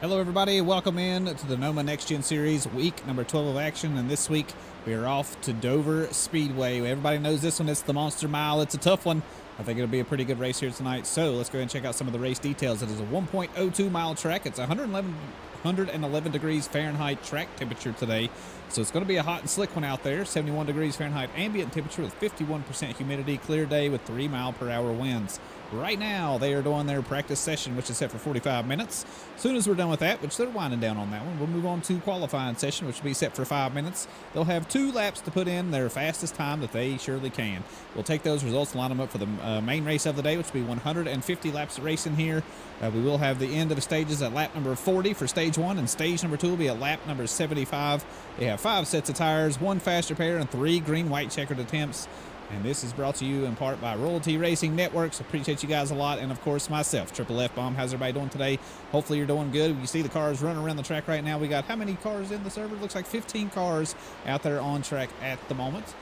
Hello everybody, welcome in to the Noma Next Gen Series, week number 12 of action, and this week we are off to Dover Speedway. Everybody knows this one, it's the Monster Mile. It's a tough one. I think it'll be a pretty good race here tonight, so let's go ahead and check out some of the race details. It is a 1.02 mile track. It's 111 degrees Fahrenheit track temperature today, so it's going to be a hot and slick one out there. 71 degrees Fahrenheit ambient temperature with 51% humidity, clear day with 3-mile-per-hour winds. Right now, they are doing their practice session, which is set for 45 minutes. As soon as we're done with that, which they're winding down on that one, we'll move on to qualifying session, which will be set for 5 minutes. They'll have 2 laps to put in their fastest time that they surely can. We'll take those results and line them up for the main race of the day, which will be 150 laps of racing here. We will have the end of the stages at lap number 40 for stage 1, and stage number 2 will be at lap number 75. They have 5 sets of tires, 1 fast repair, and 3 green-white checkered attempts. And this is brought to you in part by Royalty Racing Networks. Appreciate you guys a lot. And, of course, myself, Triple F Bomb. How's everybody doing today? Hopefully you're doing good. You see the cars running around the track right now. We got how many cars in the server? Looks like 15 cars out there on track at the moment.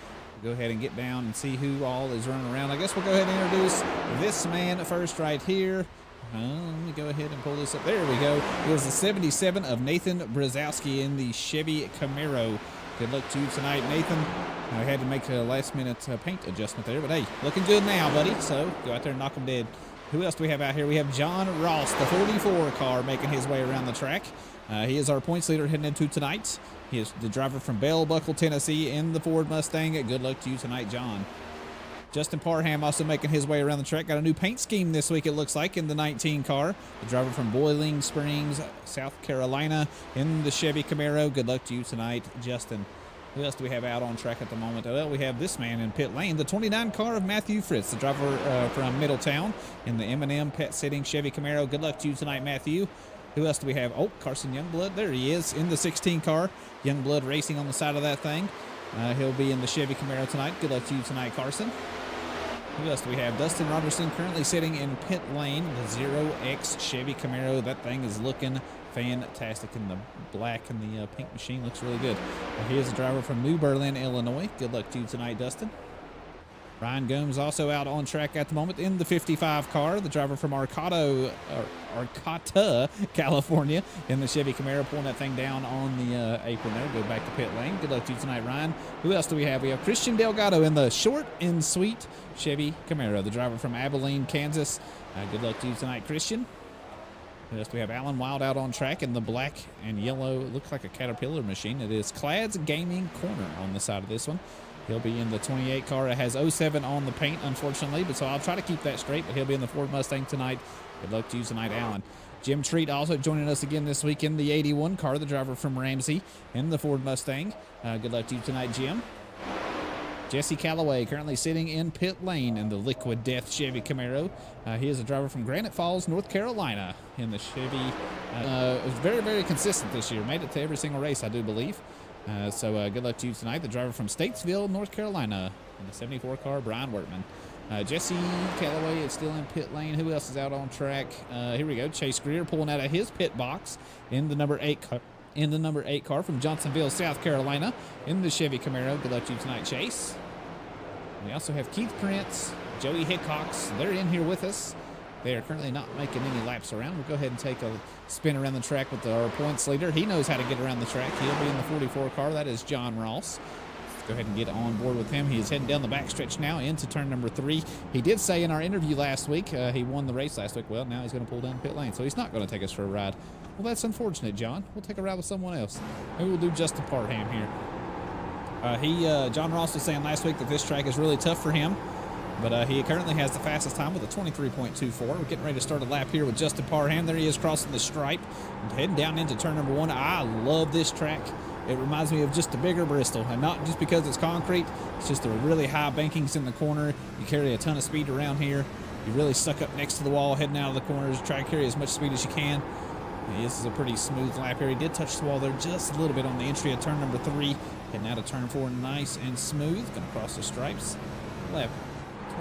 We'll go ahead and get down and see who all is running around. I guess we'll go ahead and introduce this man first right here. Let me go ahead and pull this up. There we go. It was the 77 of Nathan Brzezowski in the Chevy Camaro. Good luck to you tonight, Nathan. I had to make a last-minute paint adjustment there, but hey, looking good now, buddy. So go out there and knock them dead. Who else do we have out here? We have John Ross, the 44 car, making his way around the track. He is our points leader heading into tonight. He is the driver from Bell Buckle, Tennessee, in the Ford Mustang. Good luck to you tonight, John. Justin Parham also making his way around the track. Got a new paint scheme this week, it looks like, in the 19 car. The driver from Boiling Springs, South Carolina, in the Chevy Camaro. Good luck to you tonight, Justin. Who else do we have out on track at the moment? Well, we have this man in pit lane, the 29 car of Matthew Fritz, the driver from Middletown in the M&M pet sitting Chevy Camaro. Good luck to you tonight, Matthew. Who else do we have? Oh, Carson Youngblood. There he is in the 16 car. Youngblood racing on the side of that thing. He'll be in the Chevy Camaro tonight. Good luck to you tonight, Carson. Who else do we have? Dustin Robertson currently sitting in pit lane, the 0X Chevy Camaro. That thing is looking fantastic in the black, and the pink machine looks really good. Here's the driver from New Berlin, Illinois. Good luck to you tonight, Dustin. Ryan Gomes also out on track at the moment in the 55 car. The driver from Arcata, California, in the Chevy Camaro, pulling that thing down on the apron there. Go back to pit lane. Good luck to you tonight, Ryan. Who else do we have? We have Christian Delgado in the short and sweet Chevy Camaro. The driver from Abilene, Kansas. Good luck to you tonight, Christian. Who else do we have? Alan Wild out on track in the black and yellow. It looks like a Caterpillar machine. It is Clad's Gaming Corner on the side of this one. He'll be in the 28 car. It has 07 on the paint, unfortunately, but so I'll try to keep that straight, but he'll be in the Ford Mustang tonight. Good luck to you tonight, Alan. Jim Treat also joining us again this week in the 81 car, the driver from Ramsey in the Ford Mustang. Good luck to you tonight, Jim. Jesse Calloway currently sitting in pit lane in the Liquid Death Chevy Camaro. He is a driver from Granite Falls, North Carolina in the Chevy. Was very, very consistent this year. Made it to every single race, I do believe. So good luck to you tonight. The driver from Statesville, North Carolina in the 74 car, Brian Wortman. Jesse Calloway is still in pit lane. Who else is out on track? Here we go. Chase Greer pulling out of his pit box in the number 8 car. In the number 8 car from Johnsonville, South Carolina, in the Chevy Camaro. Good luck to you tonight, Chase. We also have Keith Prince, Joey Hickox. They're in here with us. They are currently not making any laps around. We'll go ahead and take a spin around the track with our points leader. He knows how to get around the track. He'll be in the 44 car. That is John Ross. Let's go ahead and get on board with him. He is heading down the backstretch now into turn number 3. He did say in our interview last week, he won the race last week. Well, now he's going to pull down pit lane, so he's not going to take us for a ride. Well, that's unfortunate, John. We'll take a ride with someone else. Maybe we'll do Justin Parham here. John Ross was saying last week that this track is really tough for him, but he currently has the fastest time with a 23.24. We're getting ready to start a lap here with Justin Parham. There he is crossing the stripe and heading down into turn number 1. I love this track. It reminds me of just a bigger Bristol, and not just because it's concrete. It's just the really high bankings in the corner. You carry a ton of speed around here. You really suck up next to the wall, heading out of the corners. Try to carry as much speed as you can. This is a pretty smooth lap here. He did touch the wall there just a little bit on the entry of turn number 3. Heading out of turn 4, nice and smooth. Going to cross the stripes. Lap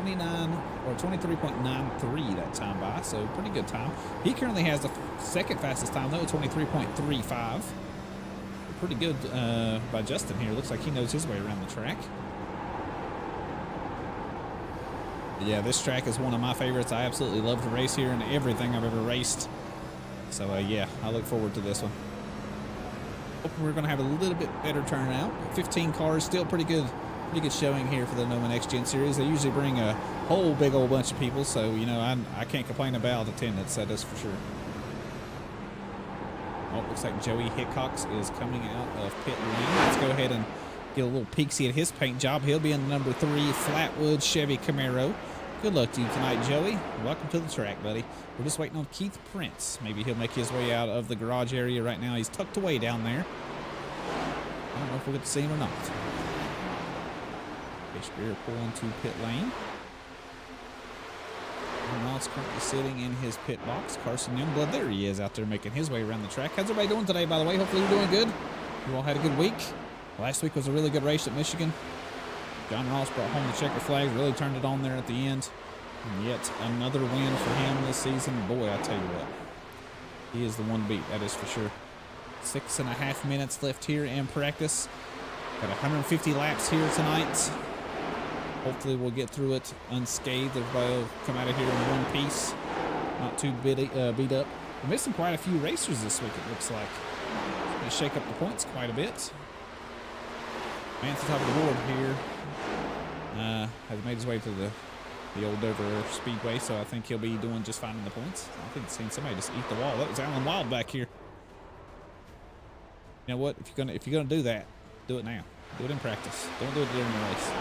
29 or 23.93 that time by, so pretty good time. He currently has the second fastest time though, 23.35. Pretty good by Justin here. Looks like he knows his way around the track. Yeah, this track is one of my favorites. I absolutely love to race here, and everything I've ever raced So, yeah, I look forward to this one. Hoping we're going to have a little bit better turnout. 15 cars, still pretty good showing here for the Noma Next Gen Series. They usually bring a whole big old bunch of people, so, you know, I can't complain about attendance, that is for sure. Oh, looks like Joey Hickox is coming out of pit lane. Let's go ahead and get a little peek-see at his paint job. He'll be in the number 3 Flatwood Chevy Camaro. Good luck to you tonight, Joey. Welcome to the track, buddy. We're just waiting on Keith Prince. Maybe he'll make his way out of the garage area right now. He's tucked away down there. I don't know if we'll get to see him or not. Spear pulling to pit lane. Moss currently sitting in his pit box. Carson Youngblood, there he is out there making his way around the track. How's everybody doing today, by the way? Hopefully you're doing good. You all had a good week. Last week was a really good race at Michigan. John Ross brought home the checker flag, really turned it on there at the end. And yet another win for him this season. Boy, I tell you what, he is the one to beat, that is for sure. 6.5 minutes left here in practice. Got 150 laps here tonight. Hopefully we'll get through it unscathed. Everybody will come out of here in one piece. Not too beat up. We're missing quite a few racers this week, it looks like. It's going to shake up the points quite a bit. Man at the top of the board here. Has made his way to the old Dover Speedway, so I think he'll be doing just fine in the points. I think I've seen somebody just eat the wall. That was Alan Wild back here. You know what? If you're gonna do that, do it now. Do it in practice. Don't do it during the race.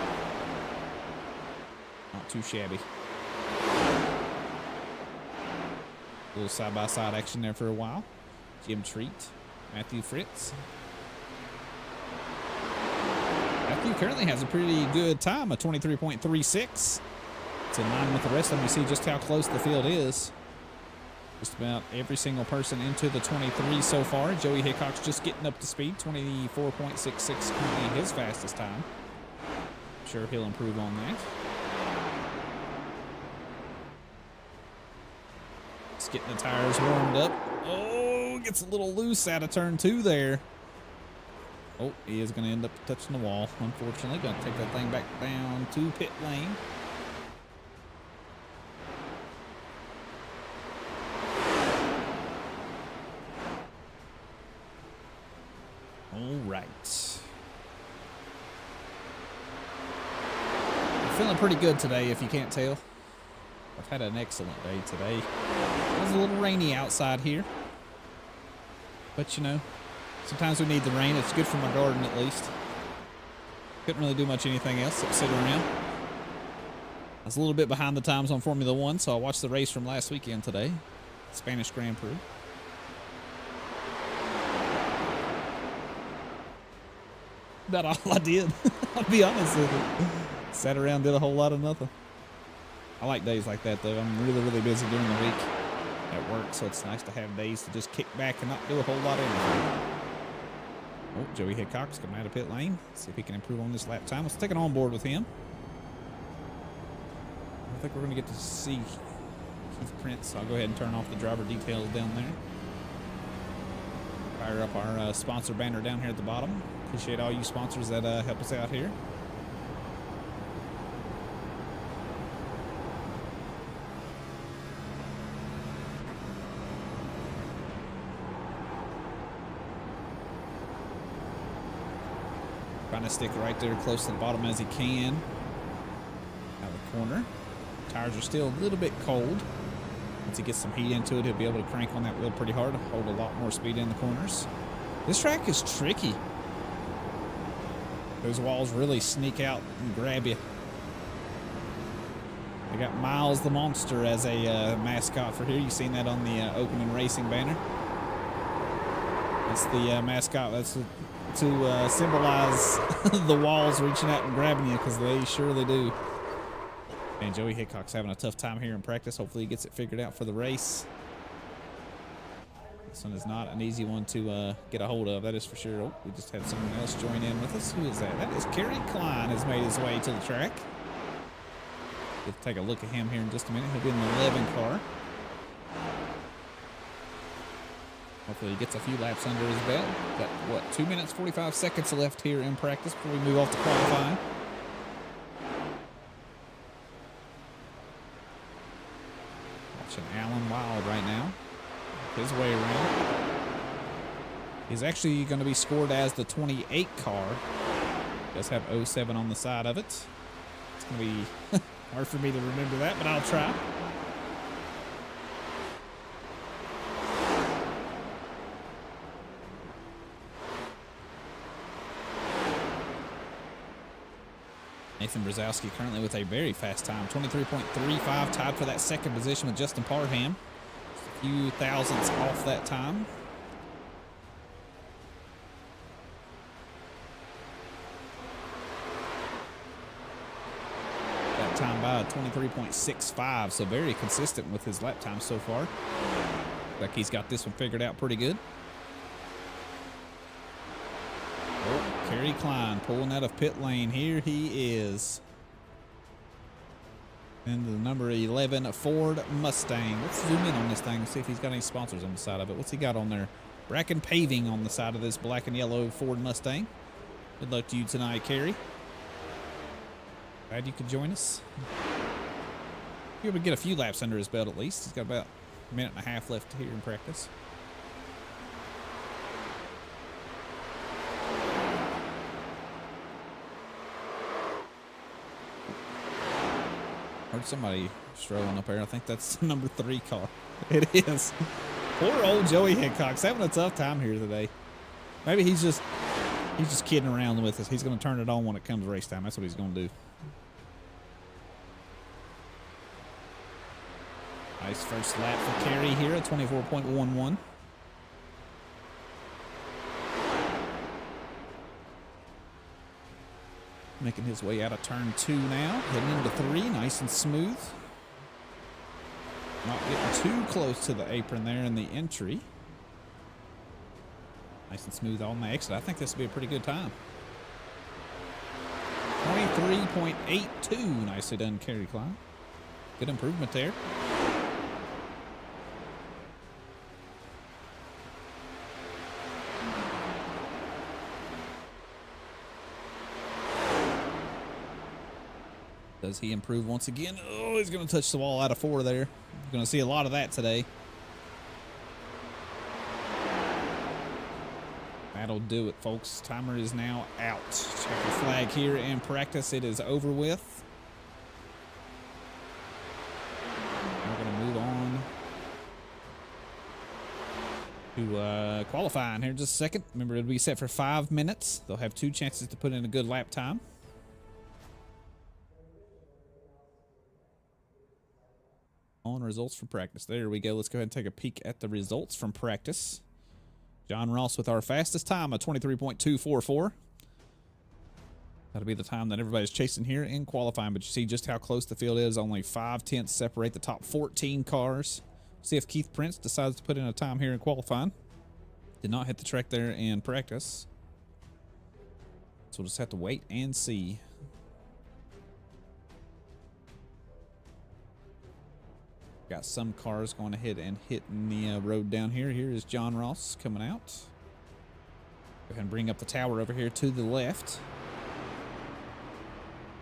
Not too shabby. A little side-by-side action there for a while. Jim Treat, Matthew Fritz. Matthew currently has a pretty good time, a 23.36. It's in line with the rest of them. You see just how close the field is. Just about every single person into the 23 so far. Joey Hickox just getting up to speed, 24.66 currently his fastest time. I'm sure he'll improve on that. Just getting the tires warmed up. Oh, gets a little loose out of turn 2 there. Oh, he is going to end up touching the wall, unfortunately. Going to take that thing back down to pit lane. All right. I'm feeling pretty good today, if you can't tell. I've had an excellent day today. It was a little rainy outside here. But, you know, sometimes we need the rain. It's good for my garden, at least. Couldn't really do much anything else except sit around. I was a little bit behind the times on Formula 1, so I watched the race from last weekend today. Spanish Grand Prix. About all I did. I'll be honest with you. Sat around, did a whole lot of nothing. I like days like that, though. I'm really, really busy during the week at work, so it's nice to have days to just kick back and not do a whole lot of anything. Oh, Joey Hickox coming out of pit lane. See if he can improve on this lap time. Let's take it on board with him. I think we're going to get to see Keith Prince. I'll go ahead and turn off the driver details down there. Fire up our sponsor banner down here at the bottom. Appreciate all you sponsors that help us out here. Trying to stick right there close to the bottom as he can. Out of the corner. Tires are still a little bit cold. Once he gets some heat into it, he'll be able to crank on that wheel pretty hard, hold a lot more speed in the corners. This track is tricky. Those walls really sneak out and grab you. They got Miles the Monster as a mascot for here. You've seen that on the opening racing banner. That's the mascot. That's to symbolize the walls reaching out and grabbing you, because they surely do. And Joey Hickox having a tough time here in practice. Hopefully he gets it figured out for the race. This one is not an easy one to get a hold of, that is for sure. Oh, we just had someone else join in with us. Who is that? That is Kerry Klein has made his way to the track. We'll take a look at him here in just a minute. He'll be in the 11 car. Hopefully he gets a few laps under his belt. Got, what, 2 minutes, 45 seconds left here in practice before we move off to qualifying. Watching Alan Wild right now. his way around. He's actually going to be scored as the 28 car. Does have 07 on the side of it. It's going to be hard for me to remember that, but I'll try. Nathan Brzezowski currently with a very fast time, 23.35, tied for that second position with Justin Parham. A few thousandths off that time. That time by 23.65, so very consistent with his lap time so far. Like he's got this one figured out pretty good. Oh, Kerry Klein pulling out of pit lane. Here he is. And the number 11 Ford Mustang. Let's zoom in on this thing and see if he's got any sponsors on the side of it. What's he got on there? Bracken Paving on the side of this black and yellow Ford Mustang. Good luck to you tonight, Kerry. Glad you could join us. He'll be able to get a few laps under his belt at least. He's got about a minute and a half left here in practice. Heard somebody strolling up there. I think that's the number 3 car. It is. Poor old Joey Hickok's having a tough time here today. Maybe he's just kidding around with us. He's going to turn it on when it comes race time. That's what he's going to do. Nice first lap for Kerry here at 24.11. Making his way out of turn 2 now. Heading into 3, nice and smooth. Not getting too close to the apron there in the entry. Nice and smooth on the exit. I think this will be a pretty good time. 23.82. Nicely done, Kerry Klein. Good improvement there. Does he improve once again? Oh, he's going to touch the wall out of 4 there. You're going to see a lot of that today. That'll do it, folks. Timer is now out. Check the flag here in practice. It is over with. We're going to move on to qualifying here in just a second. Remember, it'll be set for 5 minutes. They'll have 2 chances to put in a good lap time. On results from practice. There we go. Let's go ahead and take a peek at the results from practice. John Ross with our fastest time of 23.244. That'll be the time that everybody's chasing here in qualifying, but you see just how close the field is. Only 5/10 separate the top 14 cars. See if Keith Prince decides to put in a time here in qualifying. Did not hit the track there in practice. So we'll just have to wait and see. Got some cars going ahead and hitting the road down here. Here is John Ross coming out. Go ahead and bring up the tower over here to the left.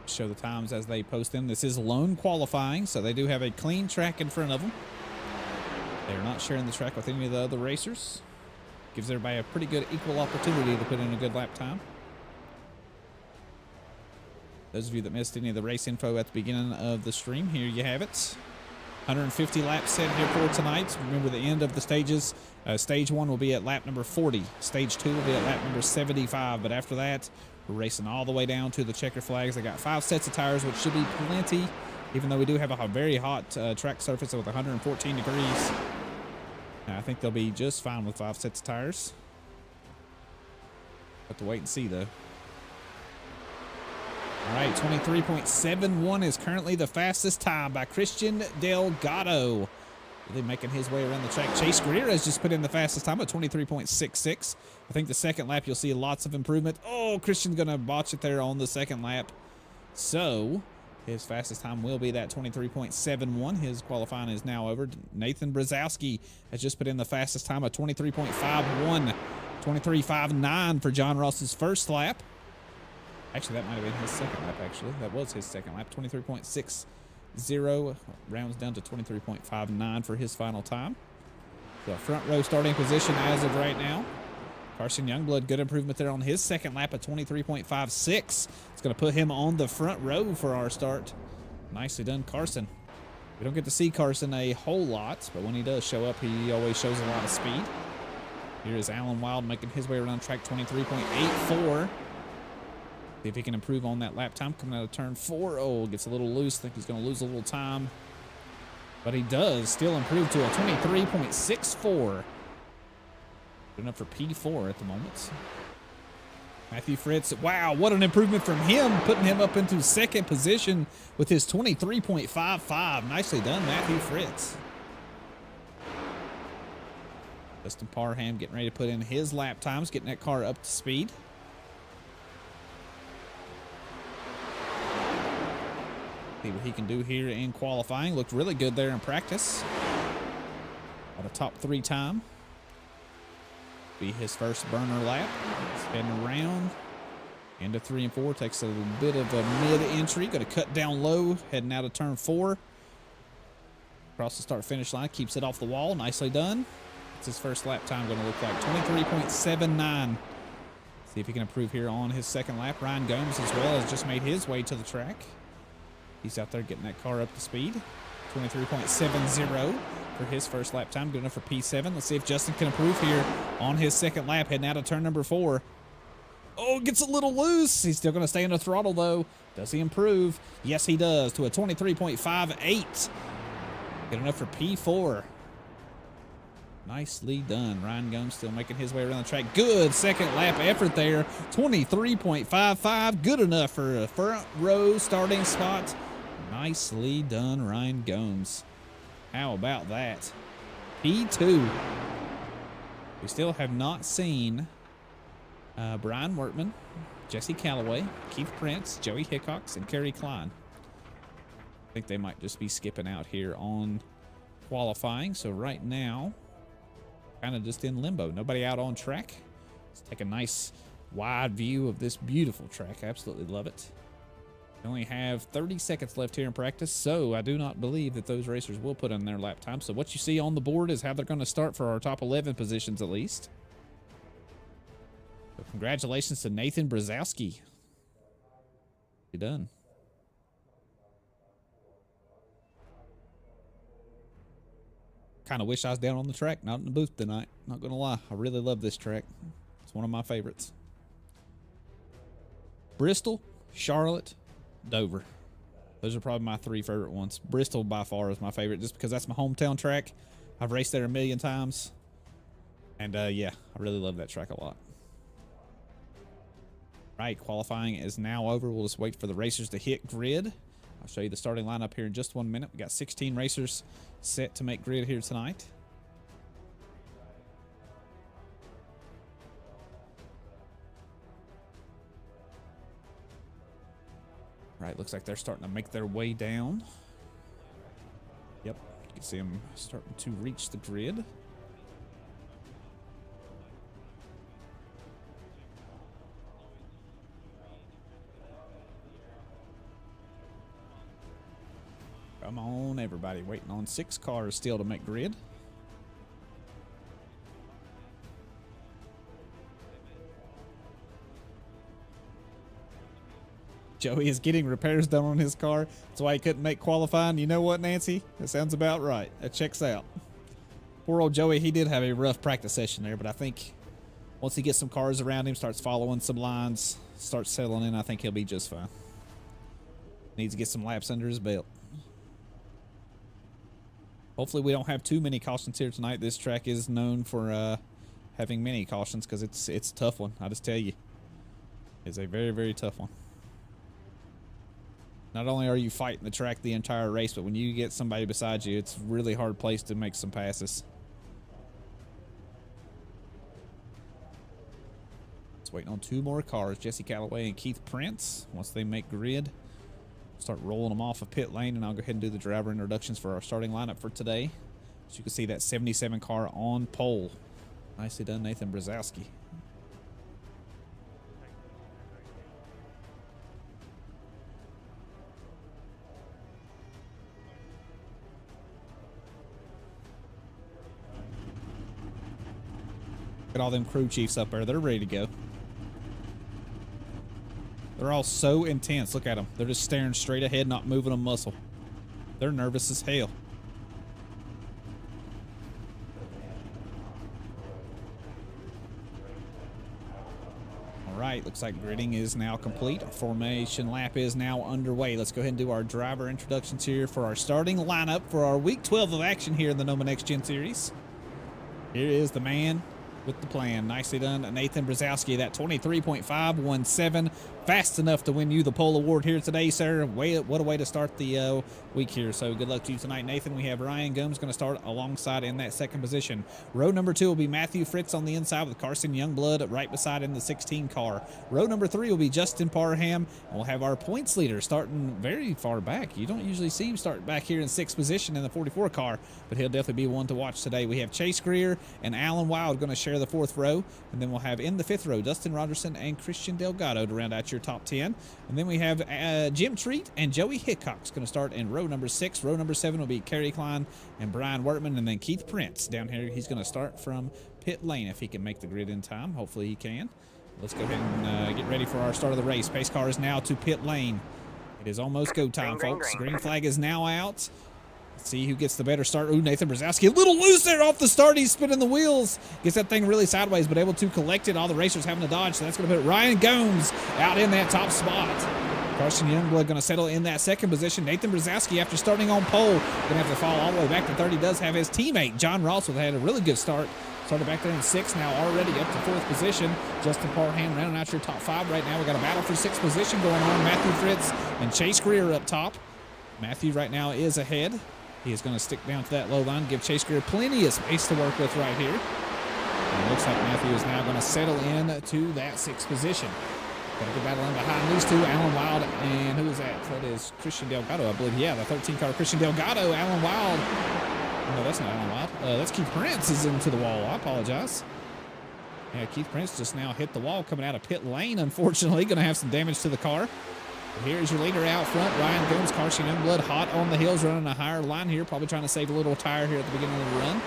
Show the times as they post them. This is lone qualifying, so they do have a clean track in front of them. They're not sharing the track with any of the other racers. Gives everybody a pretty good equal opportunity to put in a good lap time. Those of you that missed any of the race info at the beginning of the stream, here you have it. 150 laps set here for tonight. Remember the end of the stages. Stage 1 will be at lap number 40. Stage 2 will be at lap number 75. But after that, we're racing all the way down to the checker flags. They got 5 sets of tires, which should be plenty, even though we do have a very hot track surface with 114 degrees. I think they'll be just fine with 5 sets of tires. Have to wait and see, though. All right, 23.71 is currently the fastest time by Christian Delgado. Really making his way around the track. Chase Greer has just put in the fastest time at 23.66. I think the second lap you'll see lots of improvement. Oh, Christian's going to botch it there on the second lap. So his fastest time will be that 23.71. His qualifying is now over. Nathan Brzezowski has just put in the fastest time at 23.51. 23.59 for John Ross's first lap. Actually, that might have been his second lap, actually. That was his second lap. 23.60 rounds down to 23.59 for his final time. So front row starting position as of right now. Carson Youngblood, good improvement there on his second lap at 23.56. It's going to put him on the front row for our start. Nicely done, Carson. We don't get to see Carson a whole lot, but when he does show up, he always shows a lot of speed. Here is Alan Wild making his way around track, 23.84. See if he can improve on that lap time coming out of turn 4. Oh, gets a little loose. I think he's going to lose a little time. But he does still improve to a 23.64. Good enough for P4 at the moment. Matthew Fritz, wow, what an improvement from him, putting him up into second position with his 23.55. Nicely done, Matthew Fritz. Justin Parham getting ready to put in his lap times, getting that car up to speed. See what he can do here in qualifying. Looked really good there in practice. Got a top 3 time. Be his first burner lap. Spinning around. Into 3 and 4. Takes a little bit of a mid-entry. Going to cut down low. Heading out of turn 4. Across the start-finish line. Keeps it off the wall. Nicely done. What's his first lap time going to look like? 23.79. See if he can improve here on his second lap. Ryan Gomes as well has just made his way to the track. He's out there getting that car up to speed. 23.70 for his first lap time. Good enough for P7. Let's see if Justin can improve here on his second lap, heading out of turn number 4. Oh, gets a little loose. He's still going to stay in the throttle, though. Does he improve? Yes, he does, to a 23.58. Good enough for P4. Nicely done. Ryan Gomes still making his way around the track. Good second lap effort there. 23.55. Good enough for a front row starting spot. Nicely done, Ryan Gomes. How about that? P2. We still have not seen Brian Workman, Jesse Calloway, Keith Prince, Joey Hickox, and Kerry Klein. I think they might just be skipping out here on qualifying. So right now, kind of just in limbo. Nobody out on track. Let's take a nice wide view of this beautiful track. Absolutely love it. We only have 30 seconds left here in practice, so I do not believe that those racers will put in their lap time. So what you see on the board is how they're going to start for our top 11 positions at least. So congratulations to Nathan Brzezowski. You're done. Kind of wish I was down on the track, not in the booth tonight. Not going to lie. I really love this track. It's one of my favorites. Bristol, Charlotte, Dover. Those are probably my 3 favorite ones. Bristol by far is my favorite just because that's my hometown track. I've raced there a million times. And yeah, I really love that track a lot. Right, qualifying is now over. We'll just wait for the racers to hit grid. I'll show you the starting lineup here in just 1 minute. We got 16 racers set to make grid here tonight. Right, looks like they're starting to make their way down. Yep, you can see them starting to reach the grid. Come on, everybody. Waiting on 6 cars still to make grid. Joey is getting repairs done on his car. That's why he couldn't make qualifying. You know what, Nancy? That sounds about right. That checks out. Poor old Joey, he did have a rough practice session there, but I think once he gets some cars around him, starts following some lines, starts settling in, I think he'll be just fine. Needs to get some laps under his belt. Hopefully we don't have too many cautions here tonight. This track is known for having many cautions because it's a tough one. I just tell you. It's a very, very tough one. Not only are you fighting the track the entire race, but when you get somebody beside you, it's a really hard place to make some passes. It's waiting on 2 more cars, Jesse Calloway and Keith Prince. Once they make grid, start rolling them off of pit lane, and I'll go ahead and do the driver introductions for our starting lineup for today. So you can see that 77 car on pole. Nicely done, Nathan Brzezowski. Got all them crew chiefs up there. They're ready to go. They're all so intense. Look at them. They're just staring straight ahead, not moving a muscle. They're nervous as hell. All right, looks like gridding is now complete. Our formation lap is now underway. Let's go ahead and do our driver introductions here for our starting lineup for our week 12 of action here in the Noma Next Gen Series. Here is the man with the plan. Nicely done, Nathan Brzezowski. That 23.517, fast enough to win you the pole award here today, sir. What a way to start the week here. So good luck to you tonight, Nathan. We have Ryan Gomes going to start alongside in that second position. Row number 2 will be Matthew Fritz on the inside with Carson Youngblood right beside in the 16 car. Row number 3 will be Justin Parham, and we'll have our points leader starting very far back. You don't usually see him start back here in 6th position in the 44 car, but he'll definitely be one to watch today. We have Chase Greer and Alan Wild going to share the 4th row, and then we'll have in the 5th row Dustin Rogerson and Christian Delgado to round out your top 10. And then we have Jim Treat and Joey Hickok's going to start in row number 6. Row number 7 will be Kerry Klein and Brian Wortman, and then Keith Prince down here. He's going to start from pit lane if he can make the grid in time. Hopefully he can. Let's go ahead and get ready for our start of the race. Pace car is now to pit lane. It is almost go time, folks. Green flag is now out. See who gets the better start. Ooh, Nathan Brzezowski, a little loose there off the start. He's spinning the wheels. Gets that thing really sideways, but able to collect it. All the racers having to dodge, so that's going to put Ryan Gomes out in that top spot. Carson Youngblood going to settle in that second position. Nathan Brzezowski, after starting on pole, going to have to fall all the way back to third. He does have his teammate, John Ross, who had a really good start. Started back there in 6th, now already up to 4th position. Justin Parham rounding out your top 5 right now. We got a battle for 6th position going on. Matthew Fritz and Chase Greer up top. Matthew right now is ahead. He is going to stick down to that low line, give Chase Greer plenty of space to work with right here. And it looks like Matthew is now going to settle in to that 6th position. Got a good battle in behind these two, Alan Wild, and who is that? That is Christian Delgado, I believe. Yeah, the 13 car Christian Delgado, Alan Wild. No, that's not Alan Wild. That's Keith Prince is into the wall. I apologize. Yeah, Keith Prince just now hit the wall coming out of pit lane, unfortunately. Going to have some damage to the car. Here's your leader out front, Ryan Gomes. Carson Youngblood hot on the hills, running a higher line here, probably trying to save a little tire here at the beginning of the run.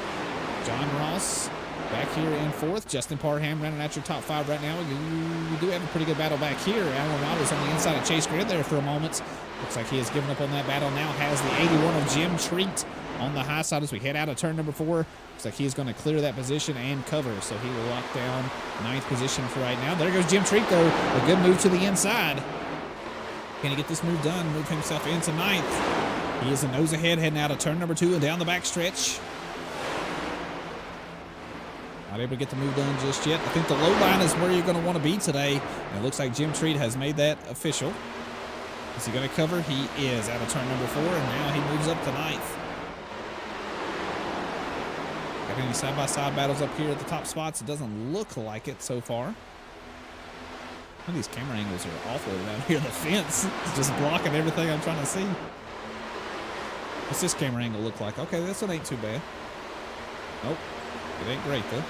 John Ross back here in 4th. Justin Parham running at your top 5 right now. We do have a pretty good battle back here. Alan Wild is on the inside of Chase Greer there for a moment. Looks like he has given up on that battle now. Has the 81 of Jim Treat on the high side as we head out of turn number 4. Looks like he's going to clear that position and cover, so he will lock down 9th position for right now. There goes Jim Treat, though. A good move to the inside. Can he get this move done? Move himself into 9th. He is a nose ahead heading out of turn number 2 and down the back stretch. Not able to get the move done just yet. I think the low line is where you're going to want to be today. And it looks like Jim Treat has made that official. Is he going to cover? He is out of turn number 4, and now he moves up to 9th. Got any side-by-side battles up here at the top spots? It doesn't look like it so far. Some of these camera angles are awful around here. The fence is just blocking everything I'm trying to see. What's this camera angle look like? Okay, this one ain't too bad. Nope. It ain't great, though.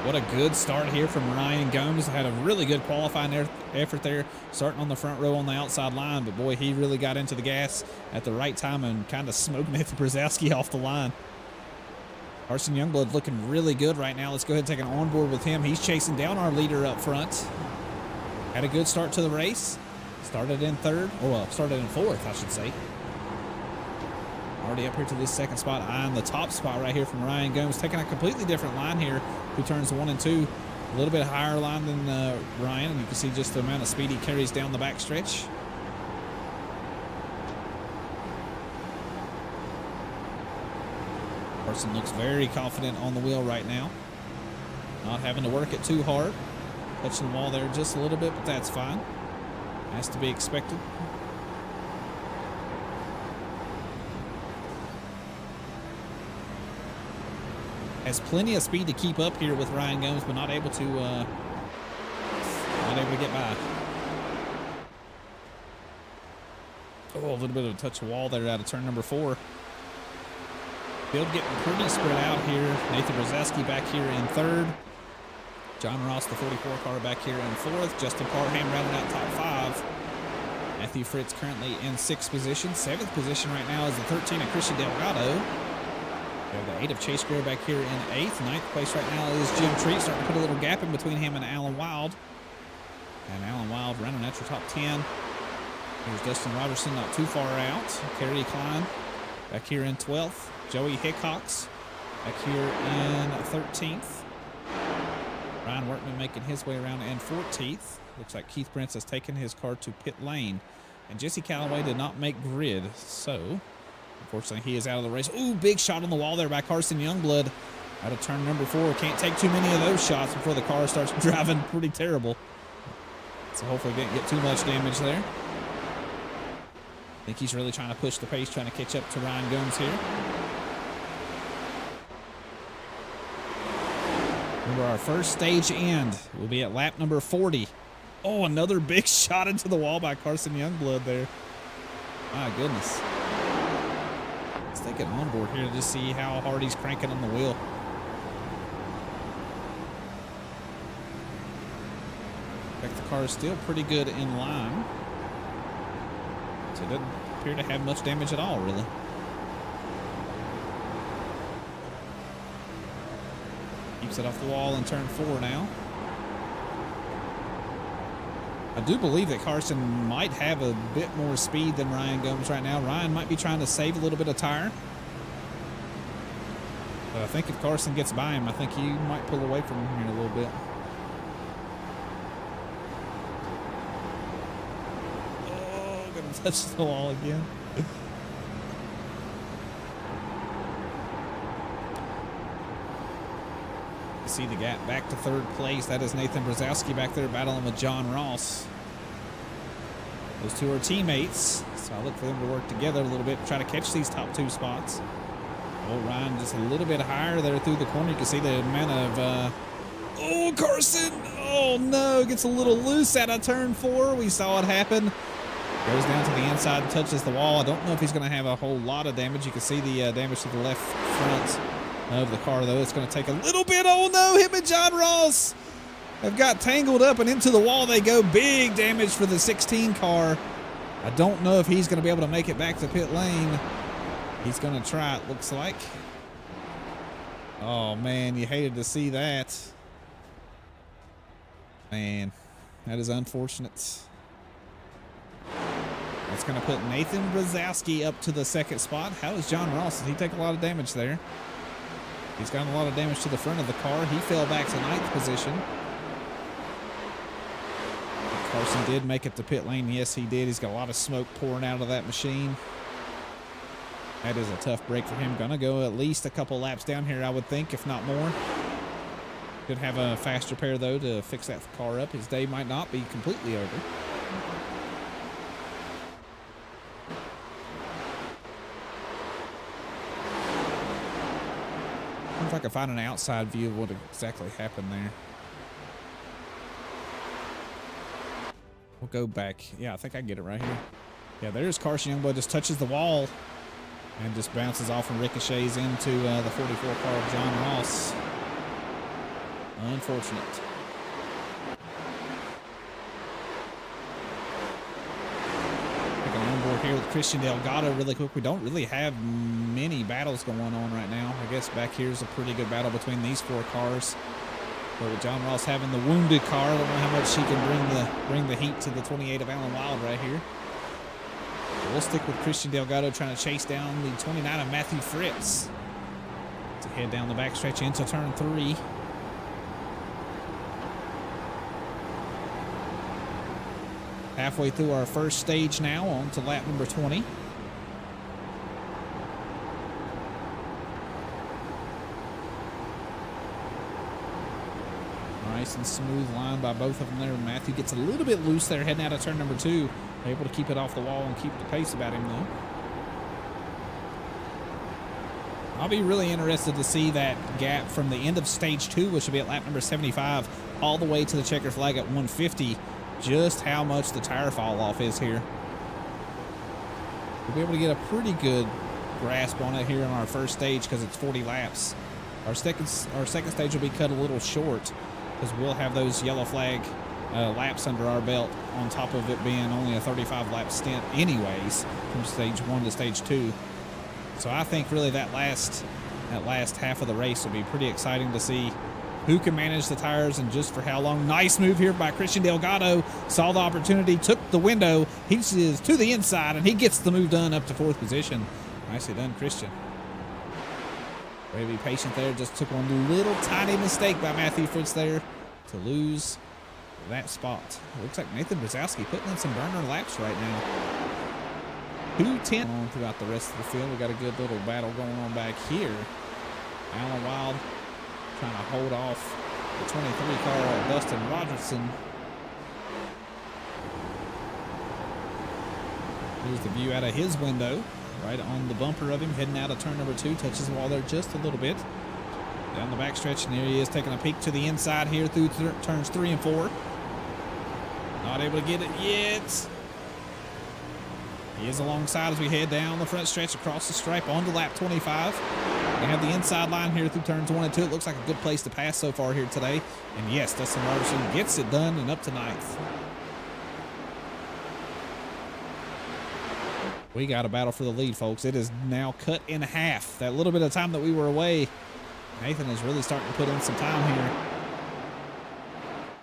What a good start here from Ryan Gomes. Had a really good qualifying effort there, starting on the front row on the outside line. But, boy, he really got into the gas at the right time and kind of smoked Nathan Brzezowski off the line. Carson Youngblood looking really good right now. Let's go ahead and take an onboard with him. He's chasing down our leader up front. Had a good start to the race. Started in 3rd. Or, well, started in 4th, I should say. Already up here to this 2nd spot. Eyeing the top spot right here from Ryan Gomes. Taking a completely different line here. Who turns 1 and 2. A little bit higher line than Ryan. And you can see just the amount of speed he carries down the back stretch. Carson looks very confident on the wheel right now. Not having to work it too hard. Touching the wall there just a little bit, but that's fine. Has to be expected. Has plenty of speed to keep up here with Ryan Gomes, but not able to get by. Oh, a little bit of a touch of wall there out of turn number 4. Field getting pretty spread out here. Nathan Brzezowski back here in 3rd. John Ross, the 44 car, back here in 4th. Justin Parham rounding out top 5. Matthew Fritz currently in 6th position. 7th position right now is the 13 of Christian Delgado. We have the 8 of Chase Greer back here in 8th. 9th place right now is Jim Treat, starting to put a little gap in between him and Alan Wild. And Alan Wild running at your top 10. Here's Dustin Robertson not too far out. Kerry Klein back here in 12th. Joey Hickox back here in 13th. Ryan Workman making his way around in 14th. Looks like Keith Prince has taken his car to pit lane. And Jesse Calloway did not make grid, so unfortunately he is out of the race. Ooh, big shot on the wall there by Carson Youngblood out of turn number 4. Can't take too many of those shots before the car starts driving pretty terrible. So hopefully didn't get too much damage there. I think he's really trying to push the pace, trying to catch up to Ryan Gomes here. Remember, our first stage end will be at lap number 40. Oh, another big shot into the wall by Carson Youngblood there. My goodness. Let's take it on board here to just see how hard he's cranking on the wheel. In fact, the car is still pretty good in line. So it doesn't appear to have much damage at all, really. Keeps it off the wall in turn 4 now. I do believe that Carson might have a bit more speed than Ryan Gomes right now. Ryan might be trying to save a little bit of tire. But I think if Carson gets by him, I think he might pull away from him here a little bit. Oh, gonna touch the wall again. See the gap back to 3rd place. That is Nathan Brzezowski back there battling with John Ross. Those two are teammates, so I look for them to work together a little bit to try to catch these top 2 spots. Oh, Ryan just a little bit higher there through the corner. You can see the amount of oh, Carson, oh no, gets a little loose out of turn 4. We saw it happen. Goes down to the inside, touches the wall. I don't know if he's going to have a whole lot of damage. You can see the damage to the left front of the car, though. It's going to take a little bit. Oh no, him and John Ross have got tangled up and into the wall they go. Big damage for the 16 car. I don't know if he's going to be able to make it back to pit lane. He's going to try, it looks like. Oh man, you hated to see that. Man, that is unfortunate. That's going to put Nathan Brzezowski up to the 2nd spot. How is John Ross? Did he take a lot of damage there? He's gotten a lot of damage to the front of the car. He fell back to 9th position. Carson did make it to pit lane. Yes, he did. He's got a lot of smoke pouring out of that machine. That is a tough break for him. Gonna go at least a couple laps down here, I would think, if not more. Could have a fast repair, though, to fix that car up. His day might not be completely over. If I can find an outside view of what exactly happened there. We'll go back. Yeah, I think I can get it right here. Yeah, there's Carson Youngblood, just touches the wall and just bounces off and ricochets into the 44 car of John Ross. Unfortunate. Here with Christian Delgado really quick. We don't really have many battles going on right now. I guess back here's a pretty good battle between these 4 cars. But with John Ross having the wounded car, I don't know how much he can bring the heat to the 28 of Alan Wild right here. But we'll stick with Christian Delgado trying to chase down the 29 of Matthew Fritz to head down the backstretch into turn 3. Halfway through our first stage now, on to lap number 20. Nice and smooth line by both of them there. Matthew gets a little bit loose there heading out of turn number 2. Able to keep it off the wall and keep the pace about him, though. I'll be really interested to see that gap from the end of stage 2, which will be at lap number 75, all the way to the checker flag at 150. Just how much the tire fall off is here. We'll be able to get a pretty good grasp on it here on our first stage because it's 40 laps. Our second stage will be cut a little short because we'll have those yellow flag laps under our belt on top of it being only a 35 lap stint anyways from stage 1 to stage 2. So I think really that last that last half of the race will be pretty exciting to see who can manage the tires and just for how long. Nice move here by Christian Delgado. Saw the opportunity, took the window. He is to the inside, and he gets the move done up to 4th position. Nicely done, Christian. Way to be patient there. Just took one little tiny mistake by Matthew Fritz there to lose that spot. Looks like Nathan Brzezowski putting in some burner laps right now. 2:10 on throughout the rest of the field. We got a good little battle going on back here. Alan Wild trying to hold off the 23 car of Dustin Rogerson. Here's the view out of his window, right on the bumper of him, heading out of turn number 2. Touches the wall there just a little bit. Down the backstretch, and there he is taking a peek to the inside here through turns 3 and 4. Not able to get it yet. He is alongside as we head down the front stretch across the stripe onto lap 25. We have the inside line here through turns 1 and 2. It looks like a good place to pass so far here today. And yes, Dustin Robertson gets it done and up to 9th. We got a battle for the lead, folks. It is now cut in half. That little bit of time that we were away, Nathan is really starting to put in some time here.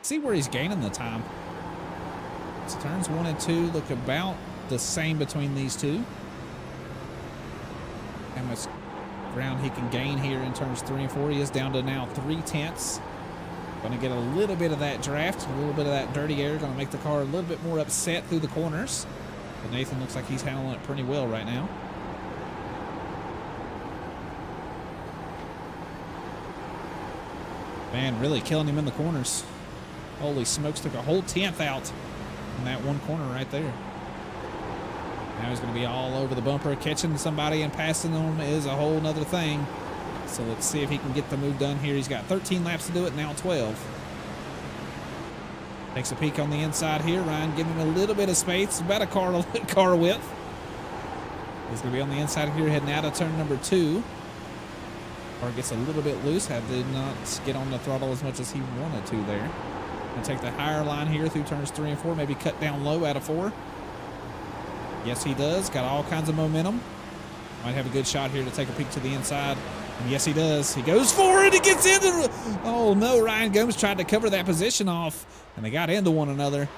See where he's gaining the time. So turns 1 and 2 look about the same between these two. How much ground he can gain here in turns 3 and 4. He is down to now 3/10. Going to get a little bit of that draft, a little bit of that dirty air. Going to make the car a little bit more upset through the corners. But Nathan looks like he's handling it pretty well right now. Man, really killing him in the corners. Holy smokes, took a whole 10th out in that one corner right there. Now he's going to be all over the bumper. Catching somebody and passing them is a whole nother thing. So let's see if he can get the move done here. He's got 13 laps to do it, now 12. Takes a peek on the inside here. Ryan giving him a little bit of space, about a car width. He's going to be on the inside here, heading out of turn number 2. Car gets a little bit loose. Did not get on the throttle as much as he wanted to there. Going to take the higher line here through turns 3 and 4. Maybe cut down low out of 4. Yes, he does. Got all kinds of momentum. Might have a good shot here to take a peek to the inside. And yes, he does. He goes for it. He gets into... Oh, no. Ryan Gomes tried to cover that position off, and they got into one another.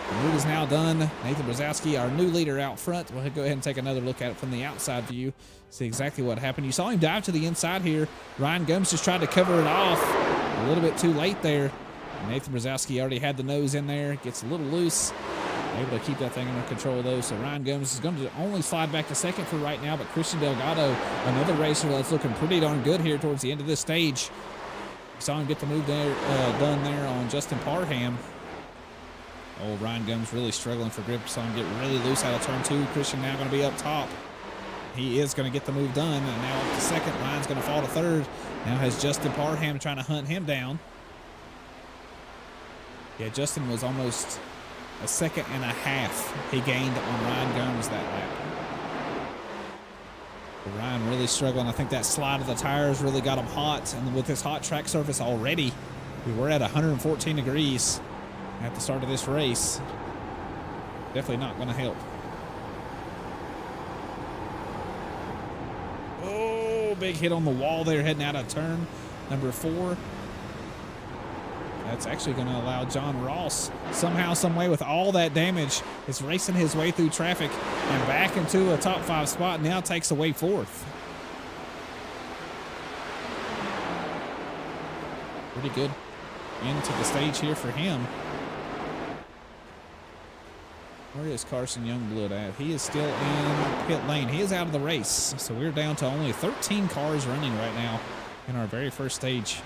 The move is now done. Nathan Brzezowski, our new leader out front. We'll go ahead and take another look at it from the outside view. See exactly what happened. You saw him dive to the inside here. Ryan Gomes just tried to cover it off. A little bit too late there. And Nathan Brzezowski already had the nose in there. Gets a little loose. Able to keep that thing under control, though. So Ryan Gomes is going to only slide back to second for right now. But Christian Delgado, another racer that's looking pretty darn good here towards the end of this stage. We saw him get the move there, done there on Justin Parham. Oh, Ryan Gomes really struggling for grip. Saw him get really loose out of turn 2. Christian now going to be up top. He is going to get the move done. And now up to second. Ryan's going to fall to third. Now has Justin Parham trying to hunt him down. Yeah, Justin was almost a second and a half he gained on Ryan Gomes that lap. But Ryan really struggling. I think that slide of the tires really got him hot. And with this hot track surface already, we were at 114 degrees at the start of this race. Definitely not going to help. Oh, big hit on the wall there heading out of turn number 4. That's actually going to allow John Ross somehow, some way, with all that damage, is racing his way through traffic and back into a top 5 spot. Now takes away 4th. Pretty good into the stage here for him. Where is Carson Youngblood at? He is still in pit lane. He is out of the race. So we're down to only 13 cars running right now in our very first stage.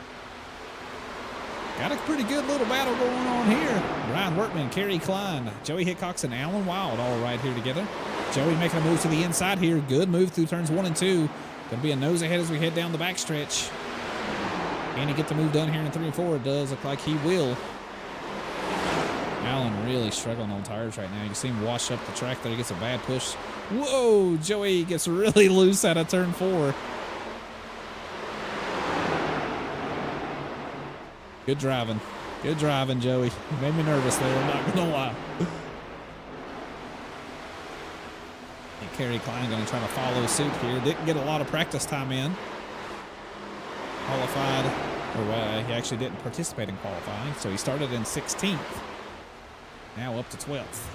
Got a pretty good little battle going on here. Ryan Workman, Kerry Klein, Joey Hickox, and Alan Wild all right here together. Joey making a move to the inside here. Good move through turns 1 and 2. Going to be a nose ahead as we head down the backstretch. Can he get the move done here in 3 and 4? It does look like he will. Alan really struggling on tires right now. You can see him wash up the track there. He gets a bad push. Whoa, Joey gets really loose out of turn 4. Good driving. Good driving, Joey. You made me nervous there, I'm not going to lie. And Kerry Klein going to try to follow suit here. Didn't get a lot of practice time in. qualified, or he actually didn't participate in qualifying, so he started in 16th. Now up to 12th.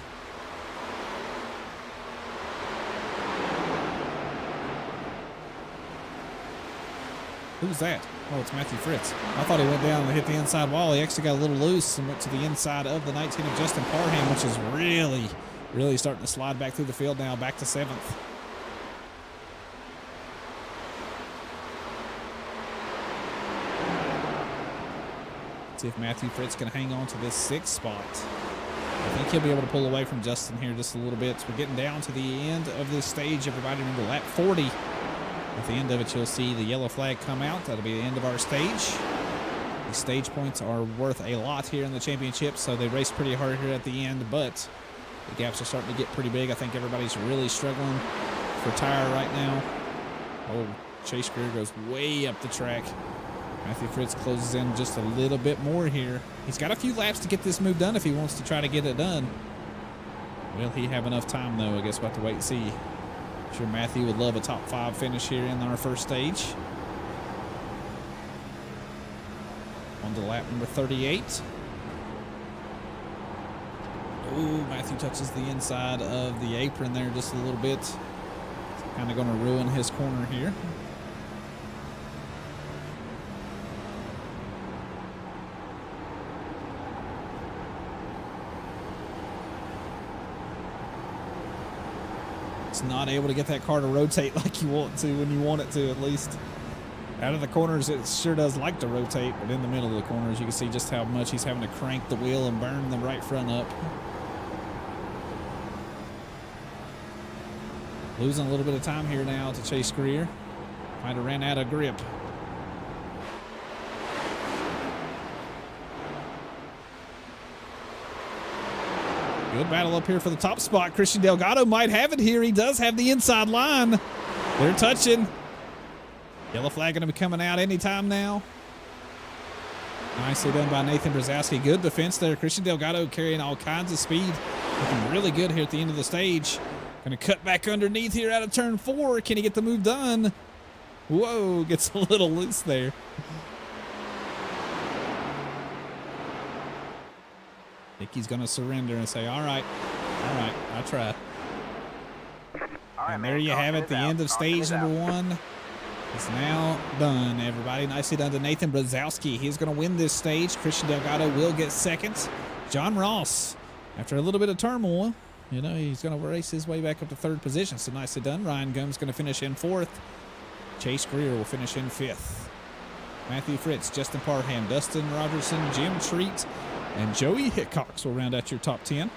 Who's that? Oh, it's Matthew Fritz. I thought he went down and hit the inside wall. He actually got a little loose and went to the inside of the 19 of Justin Parham, which is really starting to slide back through the field now, back to 7th. Let's see if Matthew Fritz can hang on to this 6th spot. I think he'll be able to pull away from Justin here just a little bit. So we're getting down to the end of this stage. Everybody remember lap 40. At the end of it, you'll see the yellow flag come out. That'll be the end of our stage. The stage points are worth a lot here in the championship, so they race pretty hard here at the end, but the gaps are starting to get pretty big. I think everybody's really struggling for tire right now. Oh, Chase Greer goes way up the track. Matthew Fritz closes in just a little bit more here. He's got a few laps to get this move done if he wants to try to get it done. Will he have enough time, though? I guess we'll have to wait and see. I'm sure Matthew would love a top 5 finish here in our first stage. On to lap number 38. Oh, Matthew touches the inside of the apron there just a little bit. It's kind of going to ruin his corner here. It's not able to get that car to rotate like you want to when you want it to, at least. Out of the corners, it sure does like to rotate, but in the middle of the corners, you can see just how much he's having to crank the wheel and burn the right front up. Losing a little bit of time here now to Chase Greer. Might have ran out of grip. Good battle up here for the top spot. Christian Delgado might have it here. He does have the inside line. They're touching. Yellow flag going to be coming out anytime now. Nicely done by Nathan Brzezowski. Good defense there. Christian Delgado carrying all kinds of speed. Looking really good here at the end of the stage. Going to cut back underneath here out of turn 4. Can he get the move done? Whoa, gets a little loose there. I think he's going to surrender and say, all right, I'll try. And there you have it, the end of stage number 1. It's now done, everybody. Nicely done to Nathan Brzezowski. He's going to win this stage. Christian Delgado will get 2nd. John Ross, after a little bit of turmoil, you know, he's going to race his way back up to 3rd position. So nicely done. Ryan Gumb's going to finish in 4th. Chase Greer will finish in 5th. Matthew Fritz, Justin Parham, Dustin Rogerson, Jim Treat, and Joey Hickox will round out your top 10.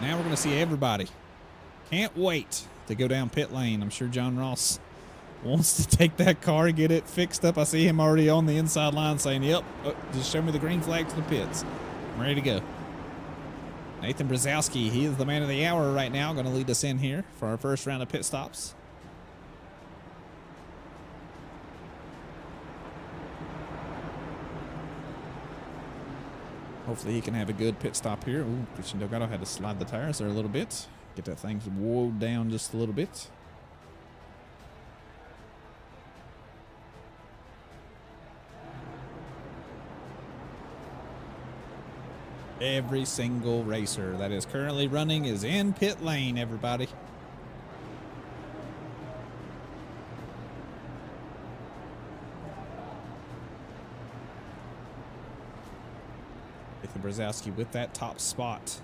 Now we're going to see everybody. Can't wait to go down pit lane. I'm sure John Ross wants to take that car and get it fixed up. I see him already on the inside line saying, yep, just show me the green flag to the pits. I'm ready to go. Nathan Brzezowski, he is the man of the hour right now. Going to lead us in here for our first round of pit stops. Hopefully he can have a good pit stop here. Ooh, Christian Delgado had to slide the tires there a little bit. Get that thing wowed down just a little bit. Every single racer that is currently running is in pit lane, everybody. Nathan Brzezowski with that top spot.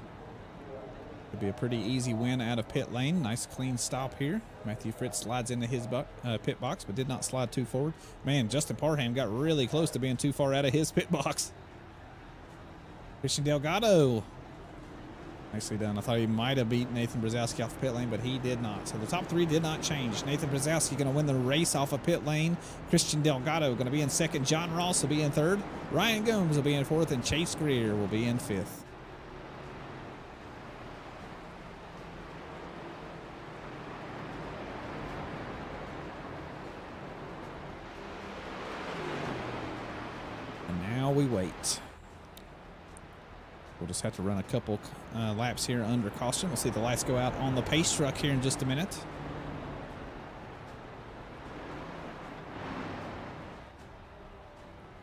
Could be a pretty easy win out of pit lane. Nice clean stop here. Matthew Fritz slides into his pit box, but did not slide too forward. Man, Justin Parham got really close to being too far out of his pit box. Christian Delgado. Nicely done. I thought he might have beat Nathan Brzezowski off the pit lane, but he did not. So the top 3 did not change. Nathan Brzezowski going to win the race off of pit lane. Christian Delgado going to be in 2nd. John Ross will be in 3rd. Ryan Gomes will be in 4th, and Chase Greer will be in 5th. And now we wait. We'll just have to run a couple laps here under caution. We'll see the lights go out on the pace truck here in just a minute.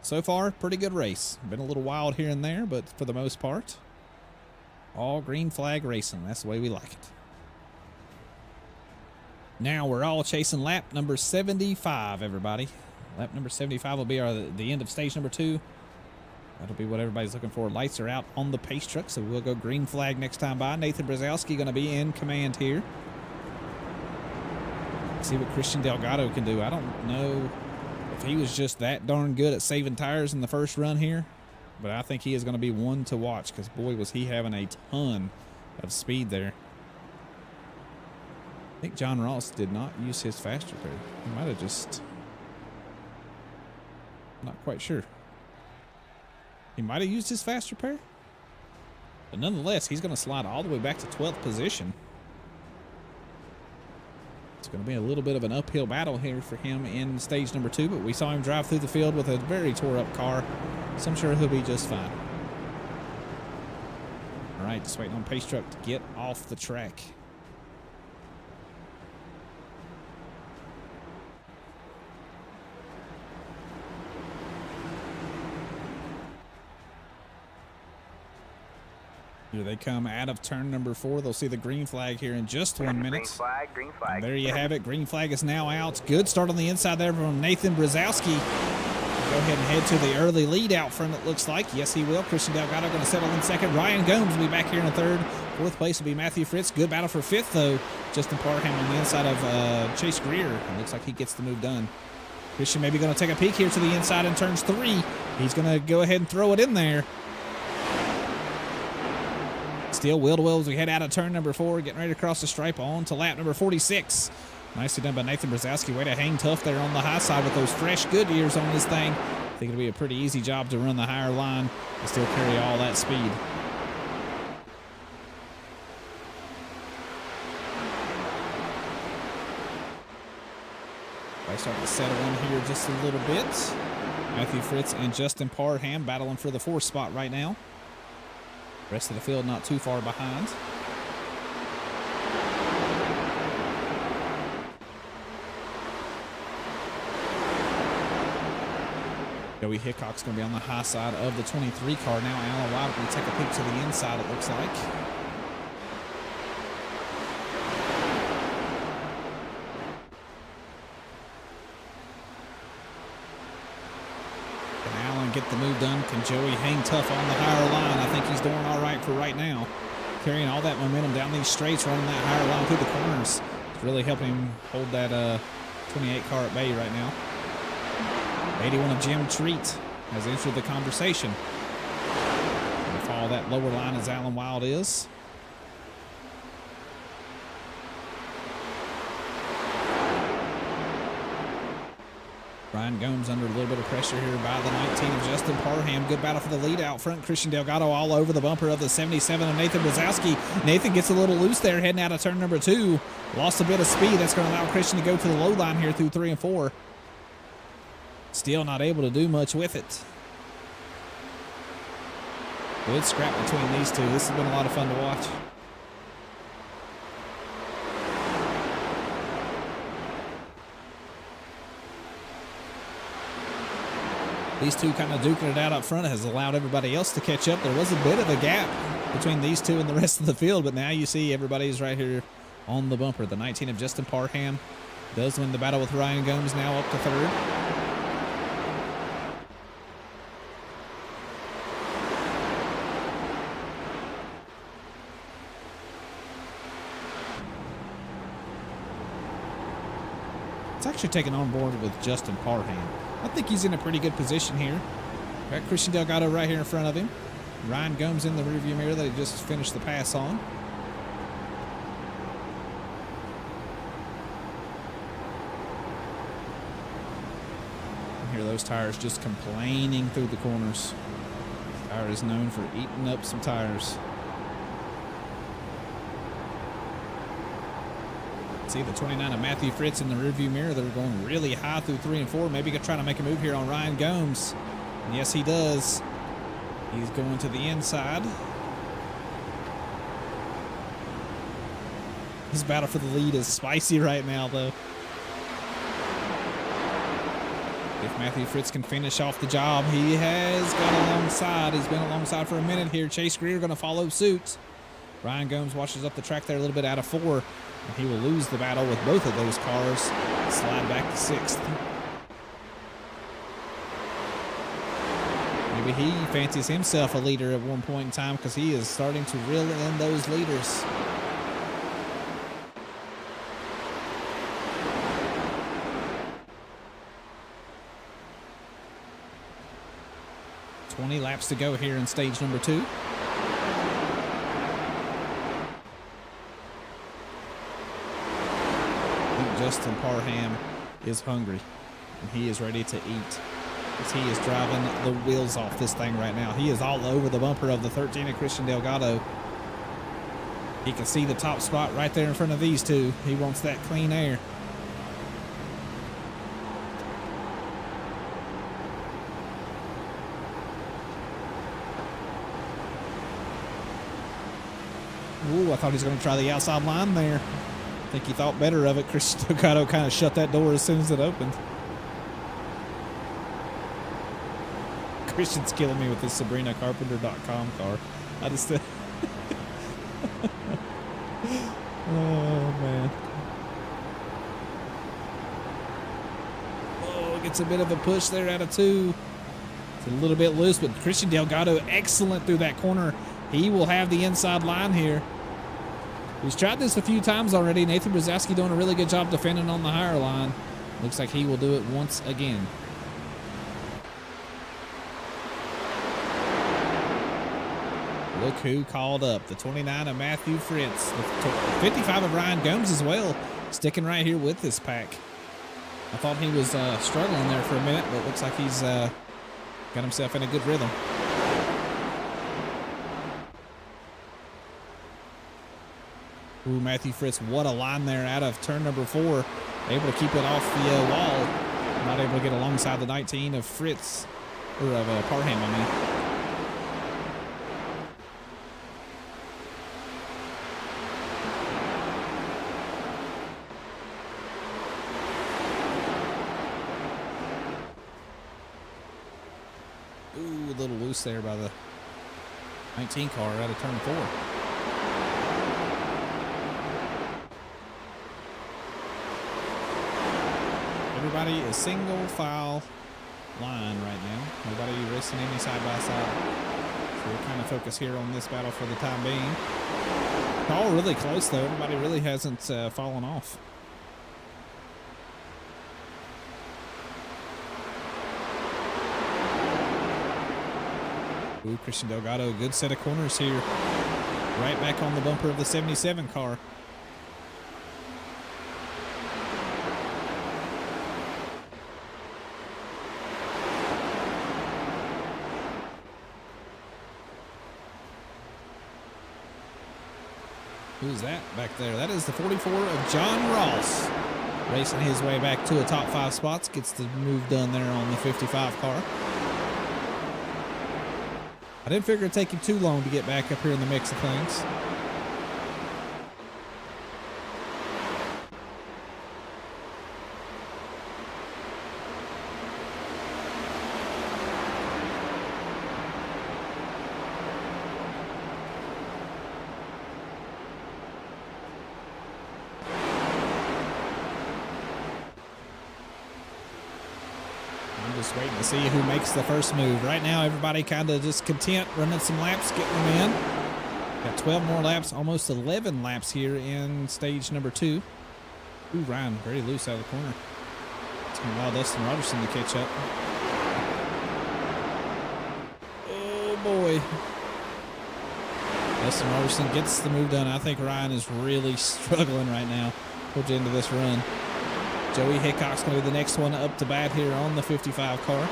so far, pretty good race. Been a little wild here and there, but for the most part, all green flag racing. That's the way we like it. Now we're all chasing lap number 75, everybody. Lap number 75 will be the end of stage number 2. That'll be what everybody's looking for. Lights are out on the pace truck, so we'll go green flag next time by. Nathan Brzezowski going to be in command here. See what Christian Delgado can do. I don't know if he was just that darn good at saving tires in the first run here, but I think he is going to be one to watch because, boy, was he having a ton of speed there. I think John Ross did not use his fast repair. He might have just... not quite sure. He might have used his fast repair. But nonetheless, he's going to slide all the way back to 12th position. It's going to be a little bit of an uphill battle here for him in stage number 2, but we saw him drive through the field with a very tore-up car, so I'm sure he'll be just fine. All right, just waiting on pace truck to get off the track. Here they come out of turn number 4. They'll see the green flag here in just 1 minute. Green flag, green flag. And there you have it. Green flag is now out. Good start on the inside there from Nathan Brzezowski. Go ahead and head to the early lead out front, it looks like. Yes, he will. Christian Delgado going to settle in second. Ryan Gomes will be back here in third. Fourth place will be Matthew Fritz. Good battle for fifth, though. Justin Parham on the inside of Chase Greer. It looks like he gets the move done. Christian maybe going to take a peek here to the inside in turns 3. He's going to go ahead and throw it in there. Still wheel-to-wheel as we head out of turn number 4, getting ready to cross the stripe on to lap number 46. Nicely done by Nathan Brzezowski. Way to hang tough there on the high side with those fresh Goodyears on this thing. I think it'll be a pretty easy job to run the higher line and still carry all that speed. I start to settle in here just a little bit. Matthew Fritz and Justin Parham battling for the 4th spot right now. Rest of the field not too far behind. Joey Hickok's going to be on the high side of the 23 car now. Alan Wild will take a peek to the inside, it looks like. Get the move done. Can Joey hang tough on the higher line? I think he's doing all right for right now. Carrying all that momentum down these straights, running that higher line through the corners. It's really helping him hold that 28 car at bay right now. 81 of Jim Treat has entered the conversation. Going to follow that lower line as Alan Wild is. Ryan Gomes under a little bit of pressure here by the 19 of Justin Parham. Good battle for the lead out front. Christian Delgado all over the bumper of the 77 of Nathan Brzezowski. Nathan gets a little loose there heading out of turn number 2. Lost a bit of speed. That's going to allow Christian to go to the low line here through 3 and 4. Still not able to do much with it. Good scrap between these two. This has been a lot of fun to watch. These two kind of duking it out up front has allowed everybody else to catch up. There was a bit of a gap between these two and the rest of the field, but now you see everybody's right here on the bumper. The 19 of Justin Parham does win the battle with Ryan Gomes now up to 3rd. It's actually taken on board with Justin Parham. I think he's in a pretty good position here. Got Christian Delgado right here in front of him. Ryan Gomes in the rearview mirror that he just finished the pass on. Hear those tires just complaining through the corners. This tire is known for eating up some tires. See the 29 of Matthew Fritz in the rearview mirror. They're going really high through 3 and 4. Maybe trying to make a move here on Ryan Gomes. And yes, he does. He's going to the inside. His battle for the lead is spicy right now, though. If Matthew Fritz can finish off the job, he has got alongside. He's been alongside for a minute here. Chase Greer going to follow suit. Ryan Gomes washes up the track there a little bit out of 4. And he will lose the battle with both of those cars. Slide back to 6th. Maybe he fancies himself a leader at one point in time because he is starting to reel in those leaders. $20 laps to go here in stage number 2. Justin Parham is hungry and he is ready to eat as he is driving the wheels off this thing right now. He is all over the bumper of the 13 of Christian Delgado. He can see the top spot right there in front of these two. He wants that clean air. Ooh, I thought he was going to try the outside line there. I think he thought better of it. Christian Delgado kind of shut that door as soon as it opened. Christian's killing me with this SabrinaCarpenter.com car. I just... oh, man. Oh, gets a bit of a push there out of 2. It's a little bit loose, but Christian Delgado excellent through that corner. He will have the inside line here. He's tried this a few times already. Nathan Brzezowski doing a really good job defending on the higher line. Looks like he will do it once again. Look who called up. The 29 of Matthew Fritz. The 55 of Ryan Gomes as well. Sticking right here with this pack. I thought he was struggling there for a minute, but it looks like he's got himself in a good rhythm. Ooh, Matthew Fritz, what a line there out of turn number 4. Able to keep it off the wall. Not able to get alongside the 19 of Fritz, or of Parham, I mean. Ooh, a little loose there by the 19 car out of turn 4. Everybody is single file line right now. Nobody racing any side by side. So we'll kind of focus here on this battle for the time being. All really close though. Everybody really hasn't fallen off. Ooh, Christian Delgado, good set of corners here. Right back on the bumper of the 77 car. Who's that back there? That is the 44 of John Ross. Racing his way back to a top 5 spots. Gets the move done there on the 55 car. I didn't figure it'd take him too long to get back up here in the mix of things. Just waiting to see who makes the first move. Right now, everybody kind of just content running some laps, getting them in. Got 12 more laps, almost 11 laps here in stage number 2. Ooh, Ryan very loose out of the corner. It's going to allow Dustin Robertson to catch up. Oh, boy. Dustin Robertson gets the move done. I think Ryan is really struggling right now towards the end of this run. Joey Hickok's going to be the next one up to bat here on the 55 car.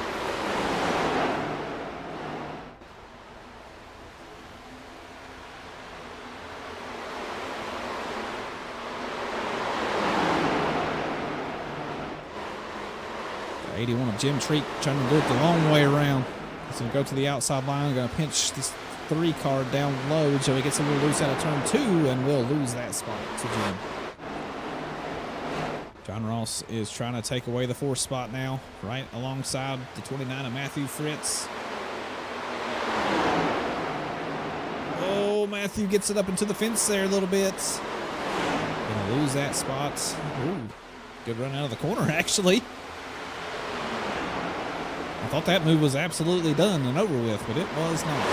Got 81 of Jim Treat trying to do it the long way around. He's going to go to the outside line, going to pinch this 3 car down low. Joey gets a little loose out of turn 2 and will lose that spot to Jim. John Ross is trying to take away the 4th spot now, right alongside the 29 of Matthew Fritz. Oh, Matthew gets it up into the fence there a little bit. Gonna lose that spot. Ooh, good run out of the corner, actually. I thought that move was absolutely done and over with, but it was not.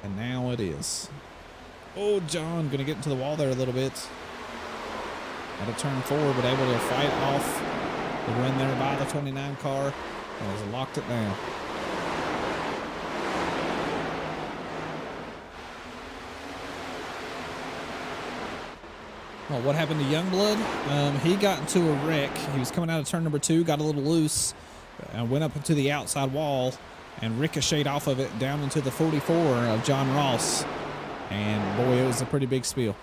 And now it is. Oh, John gonna get into the wall there a little bit. Had to turn forward, but able to fight off the run there by the 29 car. Has locked it down. Well, what happened to Youngblood? He got into a wreck. He was coming out of turn number 2, got a little loose, and went up into the outside wall and ricocheted off of it down into the 44 of John Ross. And boy, it was a pretty big spill.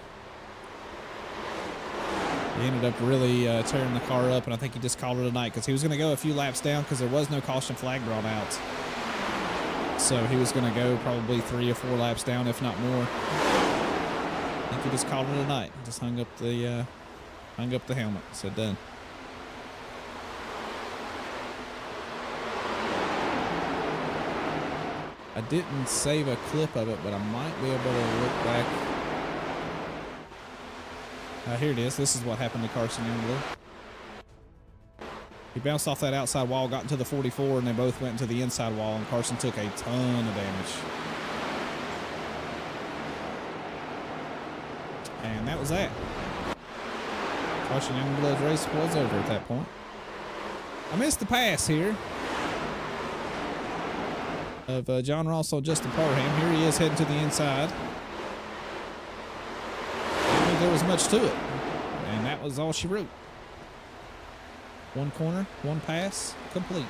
He ended up really tearing the car up, and I think he just called it a night because he was going to go a few laps down because there was no caution flag brought out. So he was going to go probably 3 or 4 laps down, if not more. I think he just called it a night. Just hung up the helmet. Said done. I didn't save a clip of it, but I might be able to look back. Here it is. This is what happened to Carson Youngblood. He bounced off that outside wall, got into the 44, and they both went into the inside wall, and Carson took a ton of damage. And that was that. Carson Youngblood's race was over at that point. I missed the pass here of John Ross on Justin Parham. Here he is heading to the inside. I don't think there was much to it. And that was all she wrote. 1 corner, 1 pass, complete.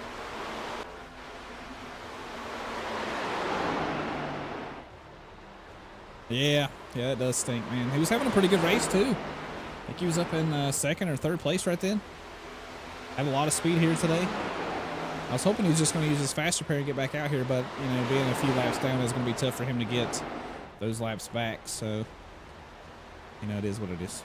Yeah, that does stink, man. He was having a pretty good race, too. I think he was up in 2nd or 3rd place right then. Had a lot of speed here today. I was hoping he was just going to use his fast repair and get back out here, but, you know, being a few laps down is going to be tough for him to get those laps back. So, you know, it is what it is.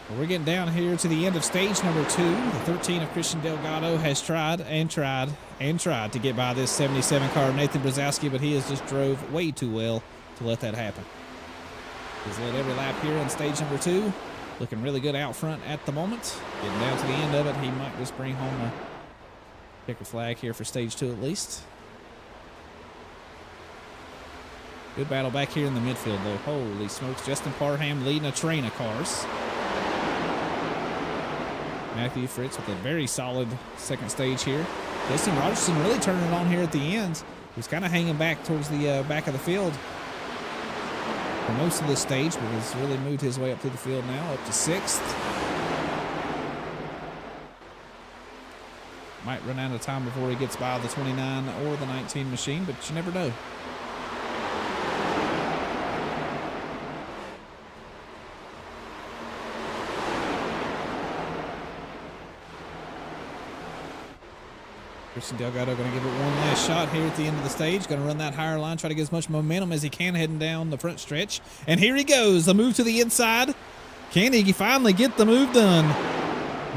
Well, we're getting down here to the end of stage number 2. The 13 of Christian Delgado has tried and tried and tried to get by this 77 car of Nathan Brzezowski, but he has just drove way too well to let that happen. He's led every lap here in stage number 2. Looking really good out front at the moment. Getting down to the end of it, he might just bring home a checker flag here for stage 2 at least. Good battle back here in the midfield, though. Holy smokes. Justin Parham leading a train of cars. Matthew Fritz with a very solid 2nd stage here. Justin Rogerson really turning it on here at the end. He was kind of hanging back towards the back of the field for most of this stage, but has really moved his way up through the field now, up to 6th. Might run out of time before he gets by the 29 or the 19 machine, but you never know. Christian Delgado going to give it one last shot here at the end of the stage. Going to run that higher line, try to get as much momentum as he can heading down the front stretch. And here he goes, the move to the inside. Can he finally get the move done?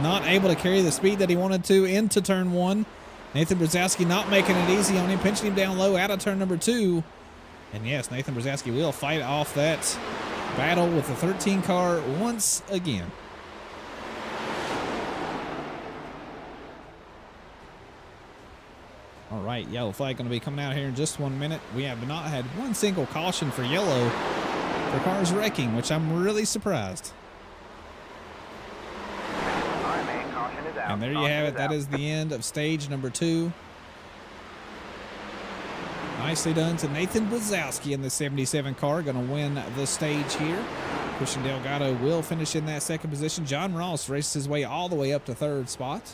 Not able to carry the speed that he wanted to into turn 1. Nathan Brzezowski not making it easy on him, pinching him down low out of turn number 2. And yes, Nathan Brzezowski will fight off that battle with the 13 car once again. All right, yellow flag going to be coming out here in just 1 minute. We have not had one single caution for yellow for cars wrecking, which I'm really surprised. And there you have it. That is the end of stage number 2. Nicely done to Nathan Brzezowski in the 77 car. Going to win the stage here. Christian Delgado will finish in that 2nd position. John Ross races his way all the way up to 3rd spot.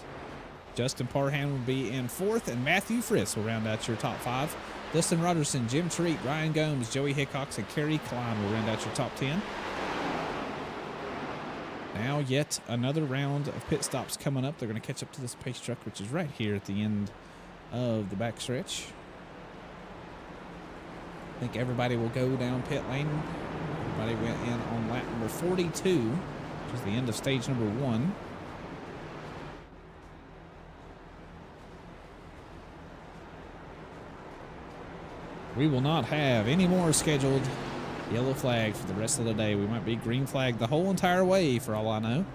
Justin Parham will be in 4th, and Matthew Fritz will round out your top 5. Dustin Rogerson, Jim Treat, Ryan Gomes, Joey Hickox, and Kerry Klein will round out your top 10. Now yet another round of pit stops coming up. They're going to catch up to this pace truck, which is right here at the end of the back stretch. I think everybody will go down pit lane Everybody went in on lap number 42, which is the end of stage number 1. We will not have any more scheduled yellow flag for the rest of the day. We might be green flag the whole entire way for all I know.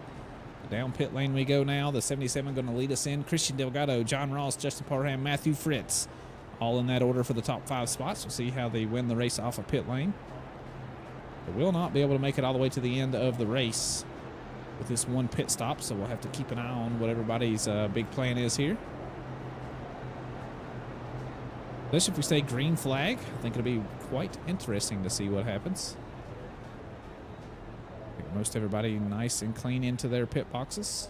Down pit lane we go now. The 77 going to lead us in. Christian Delgado, John Ross, Justin Parham, Matthew Fritz. All in that order for the top 5 spots. We'll see how they win the race off of pit lane. They will not be able to make it all the way to the end of the race with this one pit stop, so we'll have to keep an eye on what everybody's big plan is here. Especially if we stay green flag, I think it'll be quite interesting to see what happens. I think most everybody nice and clean into their pit boxes.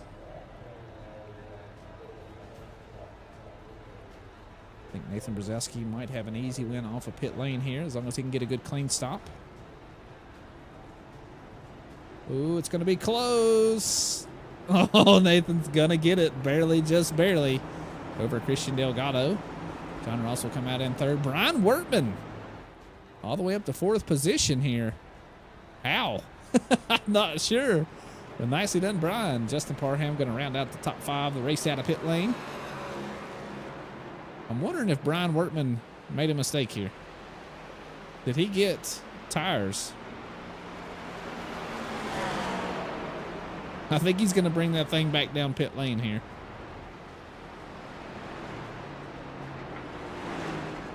I think Nathan Brzezowski might have an easy win off of pit lane here as long as he can get a good clean stop. Ooh, it's going to be close. Oh, Nathan's going to get it. Barely, just barely. Over Christian Delgado. John Ross will come out in 3rd. Brian Wortman all the way up to 4th position here. How? I'm not sure. But nicely done, Brian. Justin Parham going to round out the top 5, the race out of pit lane. I'm wondering if Brian Wortman made a mistake here. Did he get tires? I think he's going to bring that thing back down pit lane here.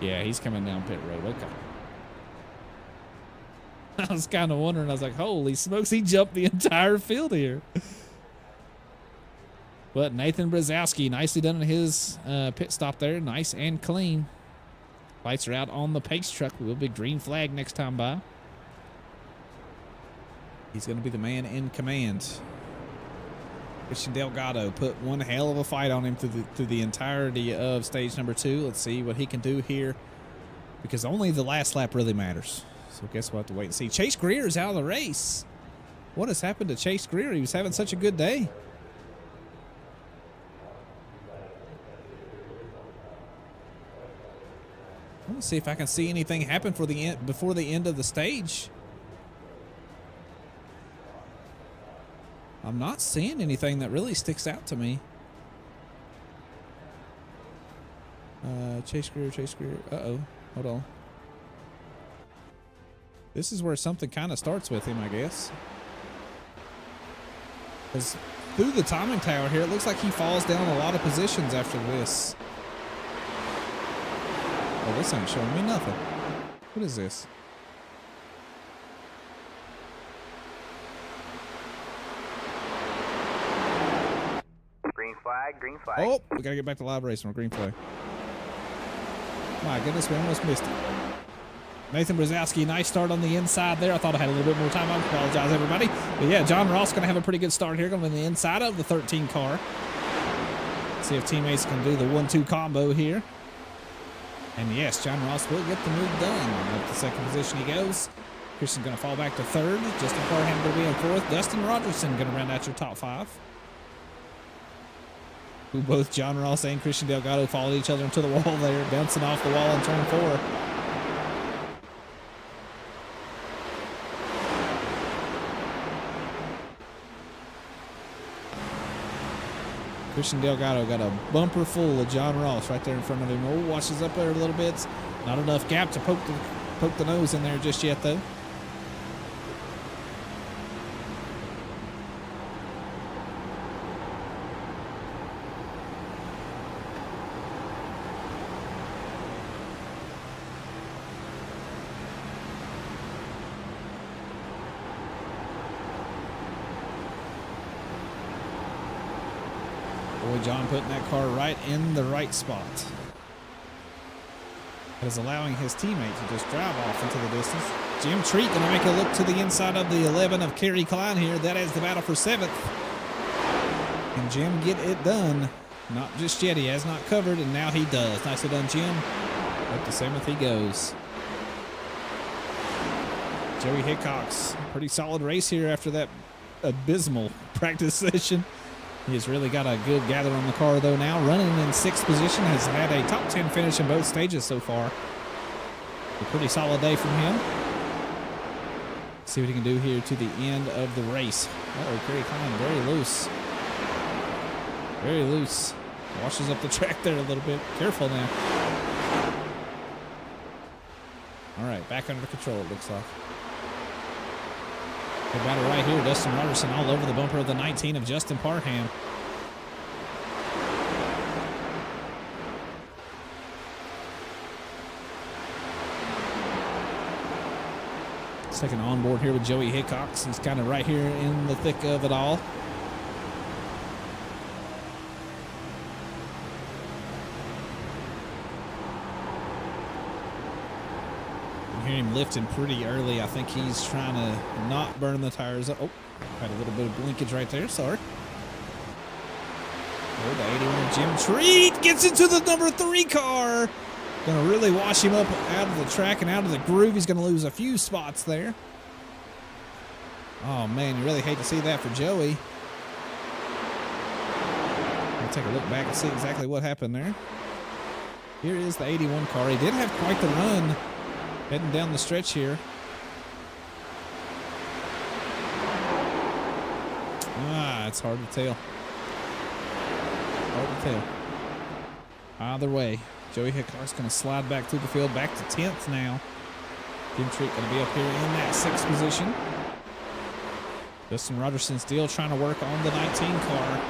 Yeah, he's coming down pit road. Okay. I was kind of wondering. I was like, holy smokes, he jumped the entire field here. But Nathan Brzezowski, nicely done in his pit stop there. Nice and clean. Lights are out on the pace truck. We'll be green flag next time by. He's going to be the man in command. Christian Delgado put one hell of a fight on him through the entirety of stage number 2. Let's see what he can do here, because only the last lap really matters. So I guess we'll have to wait and see. Chase Greer is out of the race. What has happened to Chase Greer? He was having such a good day. I want to see if I can see anything happen for the end, before the end of the stage. I'm not seeing anything that really sticks out to me. Chase Greer. Uh-oh. Hold on. This is where something kind of starts with him, I guess. Because through the timing tower here, it looks like he falls down a lot of positions after this. Oh, this ain't showing me nothing. What is this? Green flag. Oh, we gotta get back to live racing. We're green flag. My goodness, we almost missed it. Nathan Brzezowski, nice start on the inside there. I thought I had a little bit more time. I apologize, everybody. But yeah, John Ross going to have a pretty good start here, going to be on the inside of the 13 car. See if teammates can do the 1-2 combo here. And yes, John Ross will get the move done. Up to 2nd position he goes. Christian's going to fall back to 3rd. Justin Parham going to be in 4th. Dustin Rogerson going to round out your top 5. Who both John Ross and Christian Delgado followed each other into the wall there, bouncing off the wall in turn 4. Christian Delgado got a bumper full of John Ross right there in front of him. Oh, washes up there a little bit. Not enough gap to poke the nose in there just yet, though. Boy, John putting that car right in the right spot. That is allowing his teammate to just drive off into the distance. Jim Treat going to make a look to the inside of the 11 of Kerry Klein here. That is the battle for 7th. Can Jim get it done? Not just yet. He has not covered, and now he does. Nicely done, Jim. Up to 7th he goes. Joey Hickox, pretty solid race here after that abysmal practice session. He's really got a good gather on the car, though, now. Running in 6th position, has had a top 10 finish in both stages so far. A pretty solid day from him. See what he can do here to the end of the race. Uh-oh, Kerry Klein, very loose. Very loose. Washes up the track there a little bit. Careful now. All right, back under control, it looks like. Good battle right here. Dustin Robertson all over the bumper of the 19 of Justin Parham. Second on board here with Joey Hickox. He's kind of right here in the thick of it all. You hear him lifting pretty early. I think he's trying to not burn the tires up. Oh, had a little bit of blinkage right there. Sorry. Oh, the 81 Jim Treat gets into the number 3 car. Going to really wash him up out of the track and out of the groove. He's going to lose a few spots there. Oh, man, you really hate to see that for Joey. We'll take a look back and see exactly what happened there. Here is the 81 car. He did have quite the run heading down the stretch here. Ah, it's hard to tell. Hard to tell. Either way. Joey Hickox going to slide back through the field, back to 10th now. Jim Treat going to be up here in that 6th position. Justin Rogerson still trying to work on the 19 car.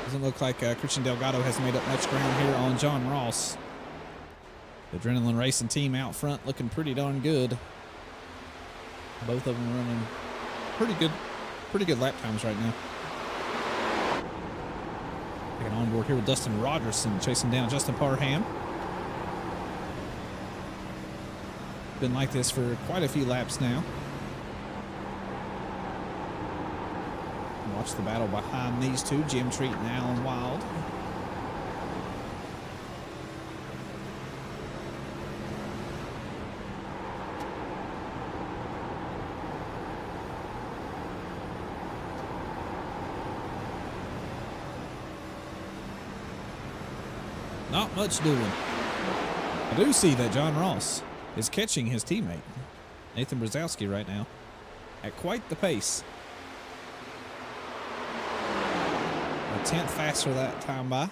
Doesn't look like Christian Delgado has made up much ground here on John Ross. The Adrenaline Racing team out front looking pretty darn good. Both of them running pretty good lap times right now. Taking on board here with Dustin Rogerson, chasing down Justin Parham. Been like this for quite a few laps now. Watch the battle behind these two, Jim Treat and Alan Wild. Not much doing. I do see that John Ross is catching his teammate, Nathan Brzezowski, right now at quite the pace. A 10th faster that time by.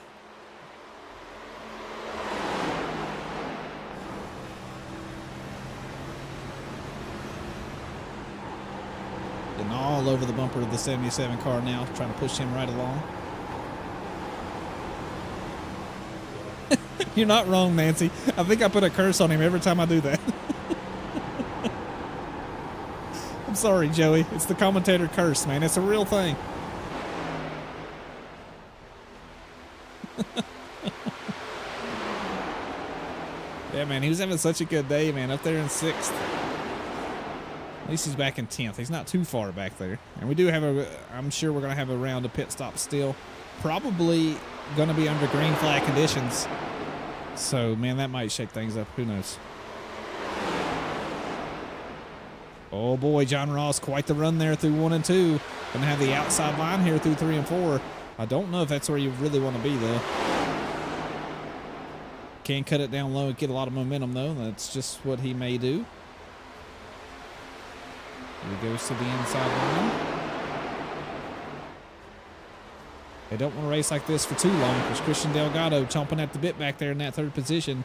Getting all over the bumper of the 77 car now, trying to push him right along. You're not wrong, Nancy. I think I put a curse on him every time I do that. I'm sorry, Joey. It's the commentator curse, man. It's a real thing. Yeah, man. He was having such a good day, man. Up there in 6th. At least he's back in 10th. He's not too far back there. And we do have I'm sure we're going to have a round of pit stops still. Probably going to be under green flag conditions. So, man, that might shake things up. Who knows? Oh, boy, John Ross, quite the run there through 1 and 2. Going to have the outside line here through 3 and 4. I don't know if that's where you really want to be, though. Can cut it down low and get a lot of momentum, though. That's just what he may do. He goes to the inside line. They don't want to race like this for too long because Christian Delgado chomping at the bit back there in that 3rd position.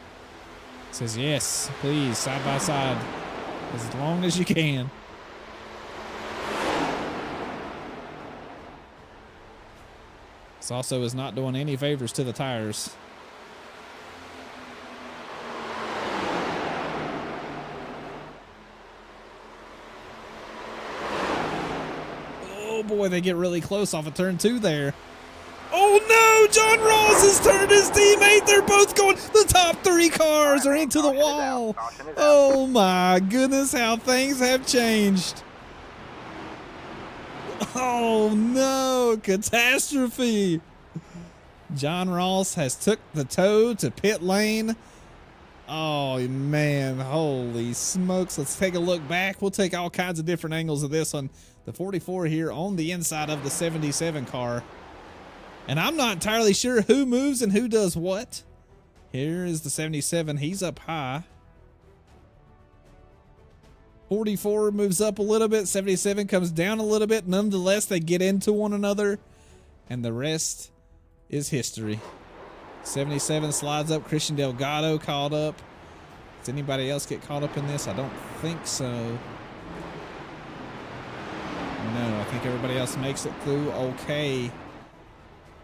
Says, yes, please, side by side, as long as you can. This also is not doing any favors to the tires. Oh, boy, they get really close off of turn 2 there. Oh no, John Ross has turned his teammate. They're both going, the top 3 cars are into the wall. Oh my goodness, how things have changed. Oh no, catastrophe. John Ross has took the tow to pit lane. Oh man, holy smokes. Let's take a look back. We'll take all kinds of different angles of this one. The 44 here on the inside of the 77 car. And I'm not entirely sure who moves and who does what. Here is the 77. He's up high. 44 moves up a little bit. 77 comes down a little bit. Nonetheless, they get into one another, and the rest is history. 77 slides up. Christian Delgado caught up. Does anybody else get caught up in this? I don't think so. No, I think everybody else makes it through okay.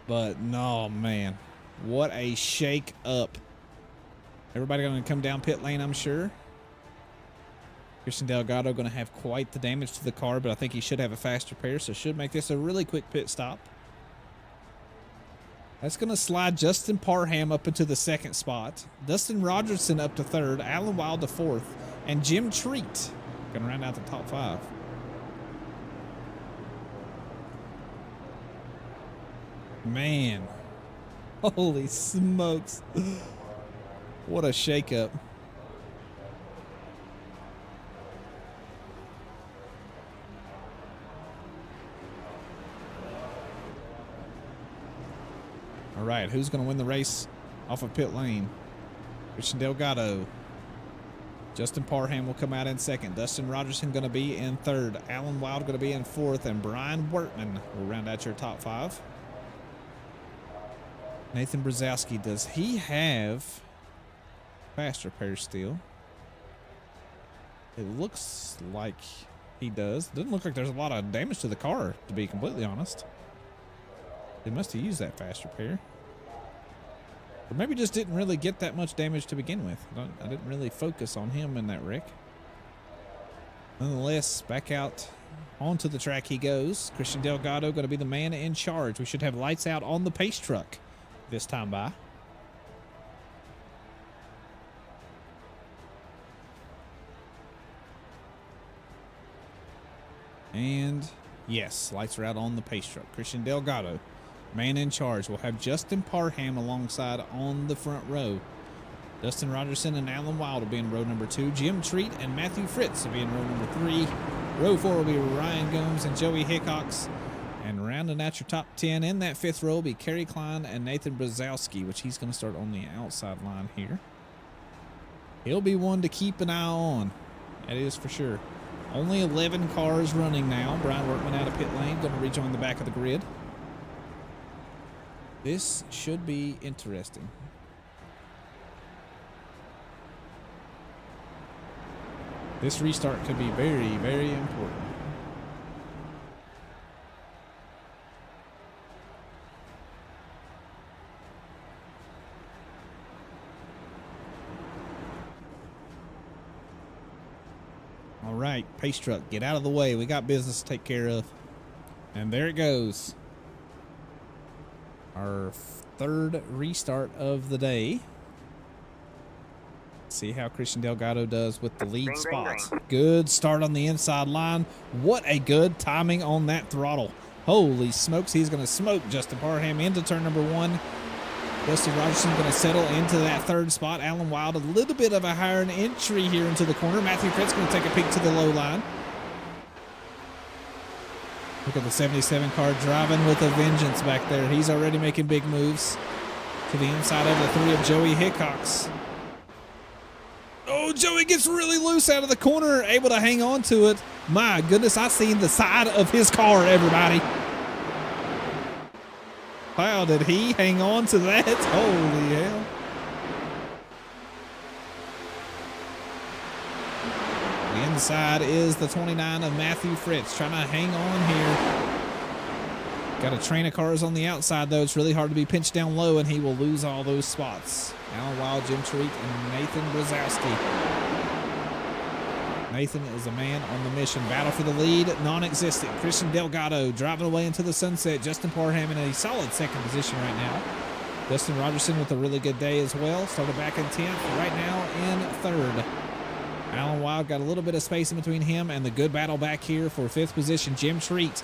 But no, man, what a shake up. Everybody going to come down pit lane, I'm sure. Christian Delgado going to have quite the damage to the car, but I think he should have a faster pair, so should make this a really quick pit stop. That's going to slide Justin Parham up into the second spot. Dustin Rogerson up to third. Alan Wild to fourth. And Jim Treat going to round out the top 5. Man. Holy smokes. What a shakeup. All right, who's going to win the race off of pit lane? Christian Delgado. Justin Parham will come out in second. Dustin Rogerson going to be in third. Alan Wild going to be in fourth. And Brian Wortman will round out your top 5. Nathan Brzezowski, does he have faster pair still? It looks like he does. Doesn't look like there's a lot of damage to the car, to be completely honest. They must have used that faster pair. Or maybe just didn't really get that much damage to begin with. I didn't really focus on him in that wreck. Nonetheless, back out onto the track he goes. Christian Delgado going to be the man in charge. We should have lights out on the pace truck this time by. And yes, lights are out on the pace truck. Christian Delgado, man in charge. We'll have Justin Parham alongside on the front row. Dustin Rogerson and Alan Wild will be in row number 2. Jim Treat and Matthew Fritz will be in row number 3. Row 4 will be Ryan Gomes and Joey Hickox. And rounding out your top 10 in that 5th row will be Kerry Klein and Nathan Brzezowski, which he's going to start on the outside line here. He'll be one to keep an eye on. That is for sure. Only 11 cars running now. Brian Workman out of pit lane, going to rejoin the back of the grid. This should be interesting. This restart could be very, very important. All right, pace truck, get out of the way. We got business to take care of. And there it goes. Our 3rd restart of the day. See how Christian Delgado does with the lead spots. Good start on the inside line. What a good timing on that throttle. Holy smokes, he's going to smoke Justin Parham into turn number 1. Dustin Rogerson going to settle into that 3rd spot. Alan Wild, a little bit of a higher entry here into the corner. Matthew Fritz going to take a peek to the low line. Look at the 77 car driving with a vengeance back there. He's already making big moves to the inside of the 3 of Joey Hickox. Oh, Joey gets really loose out of the corner, able to hang on to it. My goodness, I seen the side of his car, everybody. Wow, did he hang on to that? Holy hell. The inside is the 29 of Matthew Fritz, trying to hang on here. Got a train of cars on the outside, though. It's really hard to be pinched down low, and he will lose all those spots. Alan Wild, Jim Treat, and Nathan Brzezowski. Nathan is a man on the mission. Battle for the lead, non-existent. Christian Delgado driving away into the sunset. Justin Parham in a solid 2nd position right now. Dustin Rogerson with a really good day as well. Started back in 10th, right now in 3rd. Alan Wild got a little bit of space in between him and the good battle back here for 5th position. Jim Treat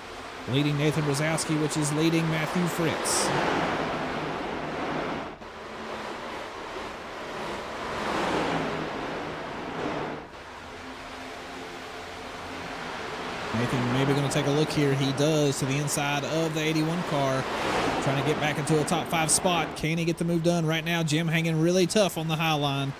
leading Nathan Brzezowski, which is leading Matthew Fritz. Nathan maybe going to take a look here. He does, to the inside of the 81 car. Trying to get back into a top 5 spot. Can he get the move done right now? Jim hanging really tough on the high line.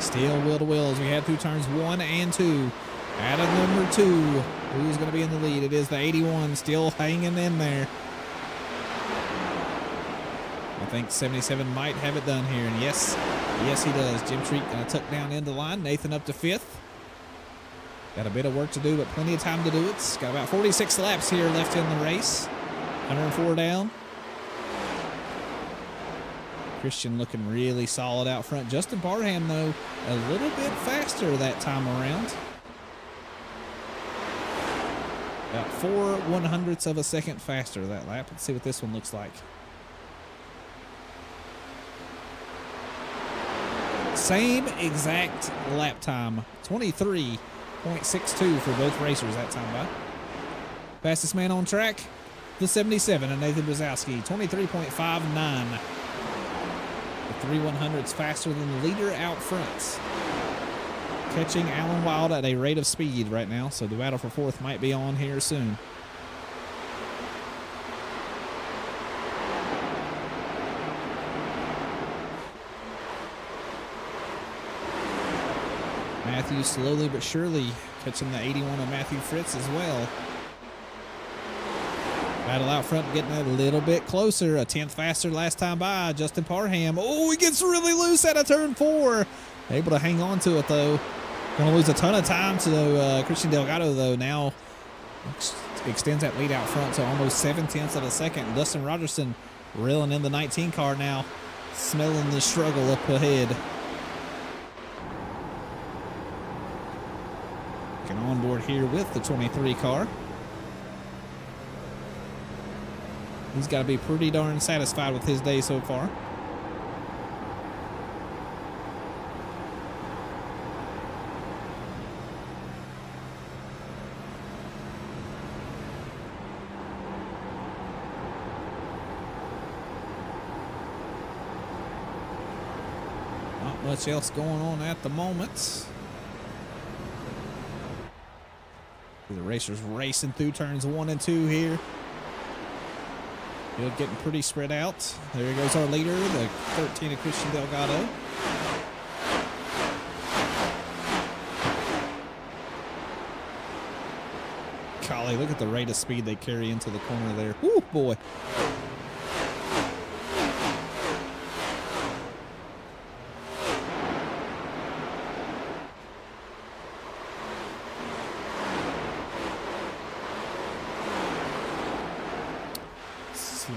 Still wheel to wheel as we head through turns 1 and 2. Out of number 2, who's going to be in the lead? It is the 81, still hanging in there. I think 77 might have it done here, and yes, he does. Jim Treat going to tuck down into line. Nathan up to 5th. Got a bit of work to do, but plenty of time to do it. Got about 46 laps here left in the race. 104 down. Christian looking really solid out front. Justin Parham, though, a little bit faster that time around. About 4/100ths of a second faster that lap. Let's see what this one looks like. Same exact lap time. 23.62 for both racers that time by. Fastest man on track, the 77 and Nathan Brzezowski, 23.59. 3/100ths faster than the leader out front. Catching Alan Wild at a rate of speed right now, so the battle for 4th might be on here soon. Matthew slowly but surely catching the 81 of Matthew Fritz as well. Battle out front getting a little bit closer. A 10th faster last time by. Justin Parham. Oh, he gets really loose out of turn 4. Able to hang on to it, though. Going to lose a ton of time to Christian Delgado, though. Now extends that lead out front to almost 7/10ths of a second. Dustin Rogerson reeling in the 19 car now. Smelling the struggle up ahead. Getting on board here with the 23 car. He's got to be pretty darn satisfied with his day so far. Not much else going on at the moment. The racers racing through turns 1 and 2 here. Field getting pretty spread out. There goes our leader, the 13 of Christian Delgado. Golly, look at the rate of speed they carry into the corner there. Woo, boy.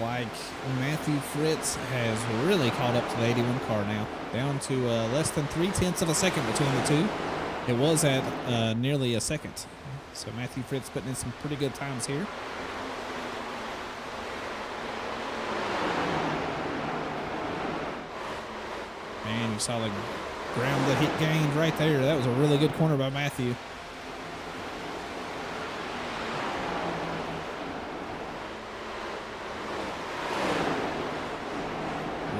Like Matthew Fritz has really caught up to the 81 car now, down to less than 3/10ths of a second between the two. It was at nearly a second, so Matthew Fritz putting in some pretty good times here. Man, you saw the ground that hit gained right there. That was a really good corner by Matthew.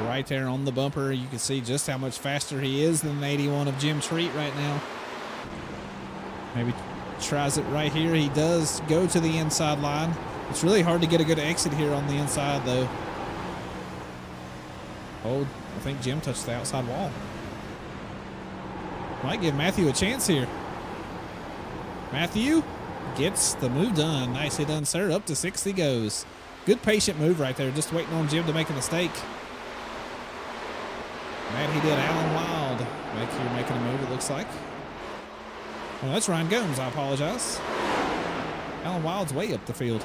Right there on the bumper, you can see just how much faster he is than the 81 of Jim Treat right now. Maybe tries it right here. He does go to the inside line. It's really hard to get a good exit here on the inside, though. Oh, I think Jim touched the outside wall. Might give Matthew a chance here. Matthew gets the move done. Nicely done, sir. Up to 6th he goes. Good patient move right there, just waiting on Jim to make a mistake. That he did. Alan Wild making a move, it looks like. Well, that's Ryan Gomes. I apologize. Alan Wild's way up the field.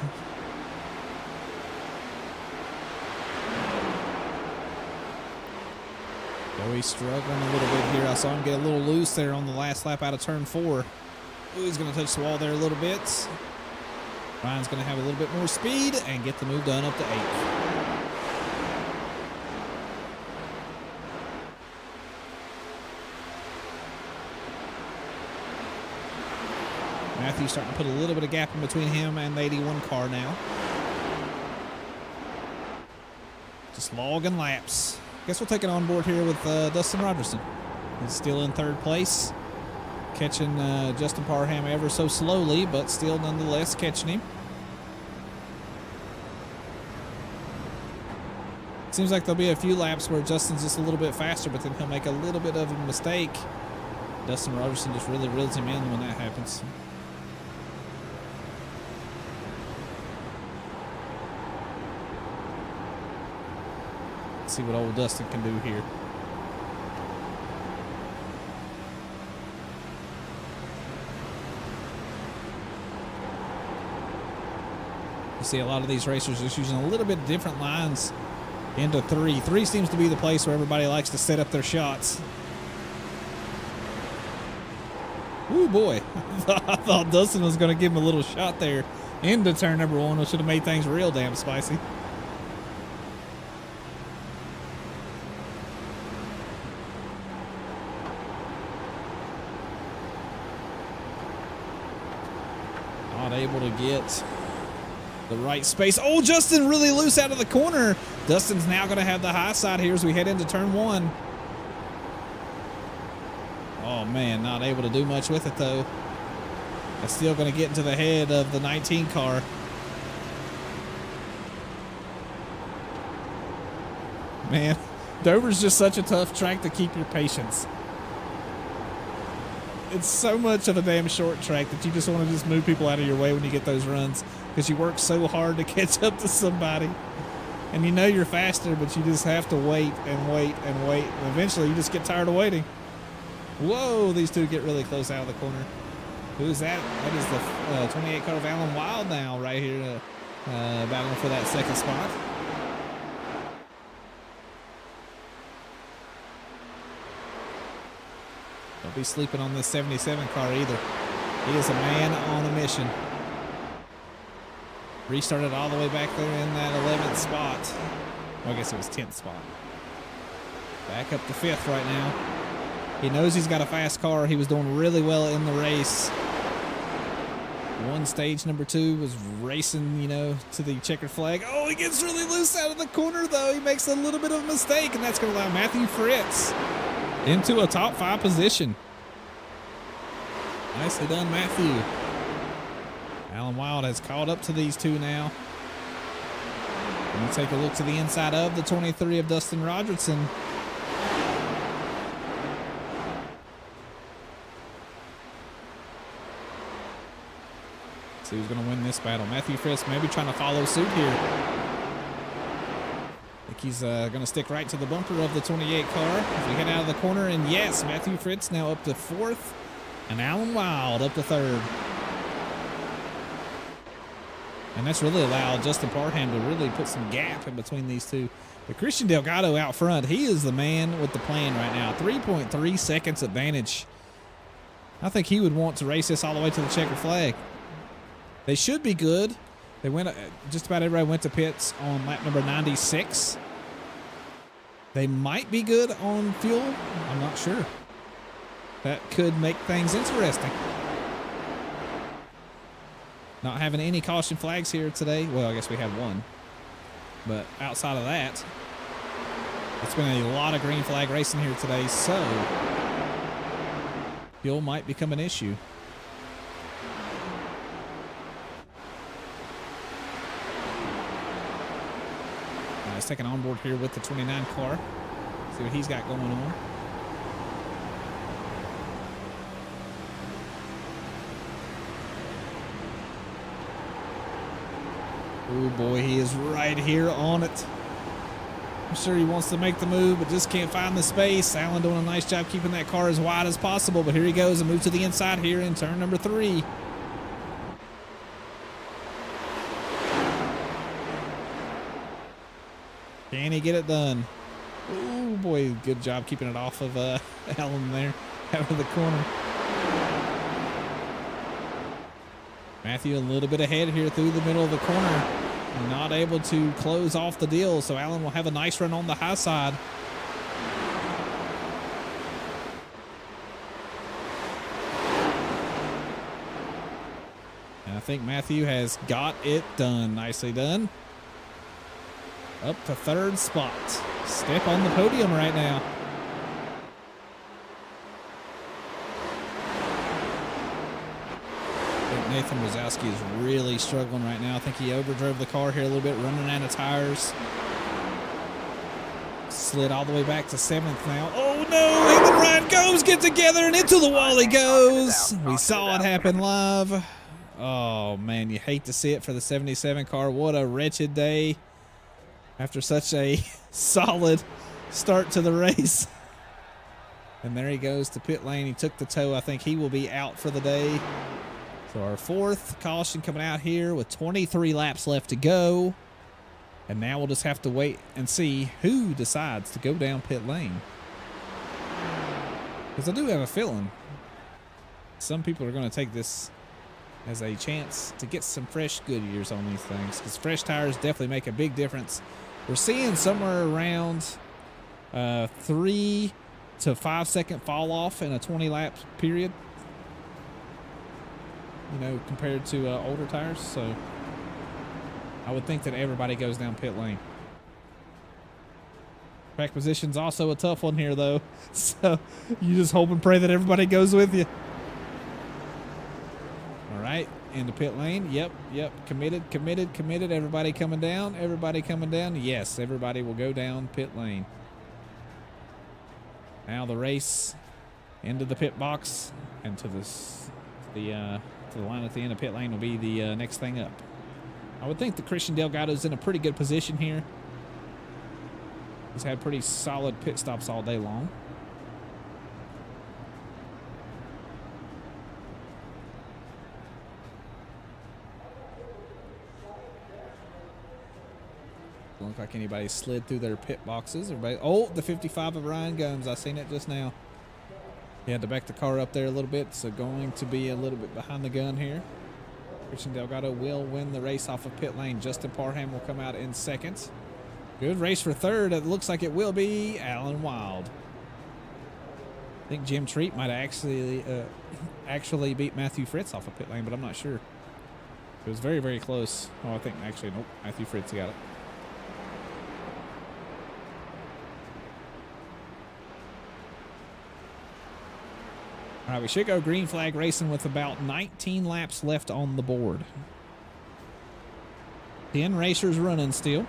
Oh, he's struggling a little bit here. I saw him get a little loose there on the last lap out of turn 4. Ooh, he's going to touch the wall there a little bit. Ryan's going to have a little bit more speed and get the move done up to 8th. Matthew's starting to put a little bit of gap in between him and the 81 car now. Just logging laps. Guess we'll take it on board here with Dustin Rogerson. He's still in 3rd place. Catching Justin Parham ever so slowly, but still nonetheless catching him. Seems like there'll be a few laps where Justin's just a little bit faster, but then he'll make a little bit of a mistake Dustin Rogerson just really reels him in when that happens. Let's see what old Dustin can do here. You see a lot of these racers just using a little bit different lines into 3. 3 seems to be the place where everybody likes to set up their shots. Ooh, boy. I thought Dustin was going to give him a little shot there into turn number 1, which should have made things real damn spicy. Not able to get the right space. Oh, Justin really loose out of the corner. Dustin's now going to have the high side here as we head into turn 1. Oh, man, not able to do much with it, though. That's still going to get into the head of the 19 car. Man, Dover's just such a tough track to keep your patience. It's so much of a damn short track that you just want to just move people out of your way when you get those runs, because you work so hard to catch up to somebody. And you know you're faster, but you just have to wait and wait and wait. And eventually you just get tired of waiting. Whoa, these two get really close out of the corner. Who is that? That is the 28 car of Alan Wild now right here battling for that second spot. Don't be sleeping on this 77 car either. He is a man on a mission. Restarted all the way back there in that 11th spot. Well, I guess it was 10th spot. Back up to 5th right now. He knows he's got a fast car. He was doing really well in the race. One stage number 2 was racing, you know, to the checkered flag. Oh, he gets really loose out of the corner, though. He makes a little bit of a mistake, and that's going to allow Matthew Fritz into a top 5 position. Nicely done, Matthew. Alan Wild has caught up to these two now. And we take a look to the inside of the 23 of Dustin Rogerson. See who's going to win this battle. Matthew Fritz maybe trying to follow suit here. I think he's going to stick right to the bumper of the 28 car as we head out of the corner. And yes, Matthew Fritz now up to 4th, and Alan Wild up to 3rd. And that's really allowed Justin Parham to really put some gap in between these two. But Christian Delgado out front, he is the man with the plan right now. 3.3 seconds advantage. I think he would want to race this all the way to the checkered flag. They should be good. They went, just about everybody went to pits on lap number 96. They might be good on fuel. I'm not sure. That could make things interesting. Not having any caution flags here today. Well, I guess we had one. But outside of that, it's been a lot of green flag racing here today, so fuel might become an issue. Let's take an onboard here with the 29 car. See what he's got going on. Oh boy, he is right here on it. I'm sure he wants to make the move, but just can't find the space. Alan doing a nice job keeping that car as wide as possible, but here he goes and move to the inside here in turn number 3. Can he get it done? Oh boy, good job keeping it off of Alan there out of the corner. Matthew a little bit ahead here through the middle of the corner. Not able to close off the deal, so Alan will have a nice run on the high side. And I think Matthew has got it done. Nicely done. Up to 3rd spot. Step on the podium right now. Nathan Wazowski is really struggling right now. I think he overdrove the car here a little bit, running out of tires. Slid all the way back to 7th now. Oh no, Ethan Ryan, go! Gomes get together and into the wall he goes. We saw it happen live. Oh, man, you hate to see it for the 77 car. What a wretched day after such a solid start to the race. And there he goes to pit lane. He took the tow. I think he will be out for the day. So our fourth caution coming out here with 23 laps left to go. And now we'll just have to wait and see who decides to go down pit lane. Because I do have a feeling some people are going to take this as a chance to get some fresh Goodyears on these things. Because fresh tires definitely make a big difference. We're seeing somewhere around 3 to 5 second fall off in a 20 lap period, you know, compared to older tires. So I would think that everybody goes down pit lane. Track position's also a tough one here though, so you just hope and pray that everybody goes with you. All right, into pit lane. Yep, committed. Everybody coming down. Yes, everybody will go down pit lane. Now the race into the pit box and to the line at the end of pit lane will be the next thing up. I would think that Christian Delgado's in a pretty good position here. He's had pretty solid pit stops all day long. Doesn't look like anybody slid through their pit boxes. Everybody, oh, the 55 of Ryan Gomes. I seen it just now. He had to back the car up there a little bit, so going to be a little bit behind the gun here. Christian Delgado will win the race off of pit lane. Justin Parham will come out in second. Good race for third. It looks like it will be Alan Wild. I think Jim Treat might actually beat Matthew Fritz off of pit lane, but I'm not sure. It was very, very close. Oh, I think actually, nope, Matthew Fritz got it. All right, we should go green flag racing with about 19 laps left on the board. 10 racers running still.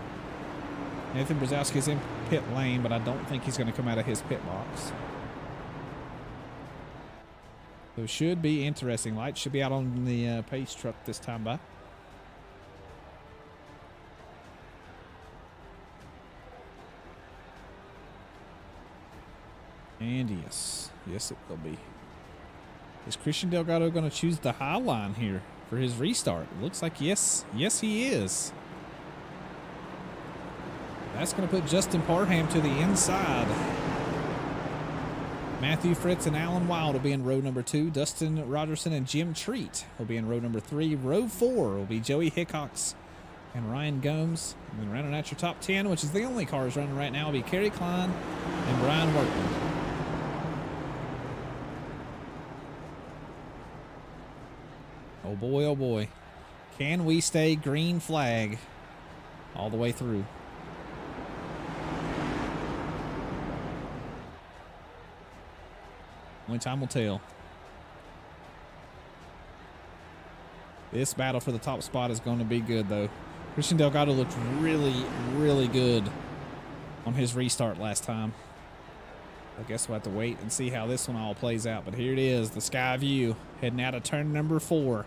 Nathan Brzezowski's in pit lane, but I don't think he's going to come out of his pit box. So should be interesting. Lights should be out on the pace truck this time by. And yes, it will be. Is Christian Delgado going to choose the high line here for his restart? It looks like yes he is. That's going to put Justin Parham to the inside. Matthew Fritz and Alan Wild will be in row number 2. Dustin Rogerson and Jim Treat will be in row number 3. Row 4 will be Joey Hickox and Ryan Gomes. And then rounding out your top 10, which is the only cars running right now, will be Kerry Klein and Brian Workman. Oh boy, oh boy. Can we stay green flag all the way through? Only time will tell. This battle for the top spot is going to be good, though. Christian Delgado looked really, really good on his restart last time. I guess we'll have to wait and see how this one all plays out. But here it is, the sky view, heading out of turn number 4.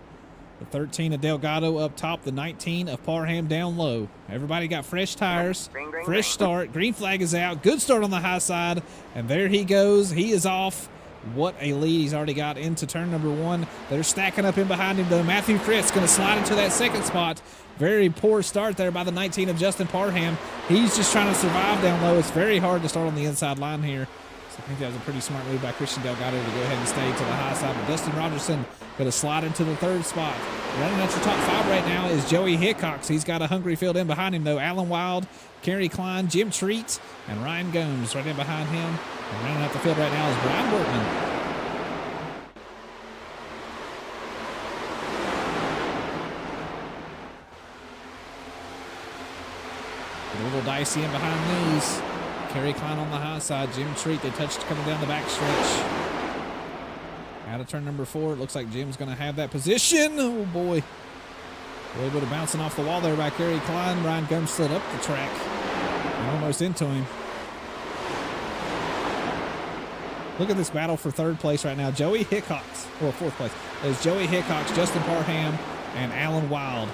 The 13 of Delgado up top, the 19 of Parham down low. Everybody got fresh tires, fresh start. Green flag is out. Good start on the high side. And there he goes. He is off. What a lead he's already got into turn number 1. They're stacking up in behind him, though. Matthew Fritz going to slide into that second spot. Very poor start there by the 19 of Justin Parham. He's just trying to survive down low. It's very hard to start on the inside line here. So I think that was a pretty smart move by Christian Delgado to go ahead and stay to the high side. But Dustin Rogerson going to slide into the third spot. Running at your top 5 right now is Joey Hickox. He's got a hungry field in behind him, though. Alan Wild, Kerry Klein, Jim Treat, and Ryan Gomes right in behind him. And running out the field right now is Brian Workman. A little dicey in behind these. Kerry Klein on the high side. Jim Treat, they touched coming down the back stretch. Out of turn number 4. It looks like Jim's going to have that position. Oh, boy. A little bit of bouncing off the wall there by Kerry Klein. Ryan Gomes slid up the track. Almost into him. Look at this battle for third place right now. Joey Hickox, or fourth place. There's Joey Hickox, Justin Parham, and Alan Wild.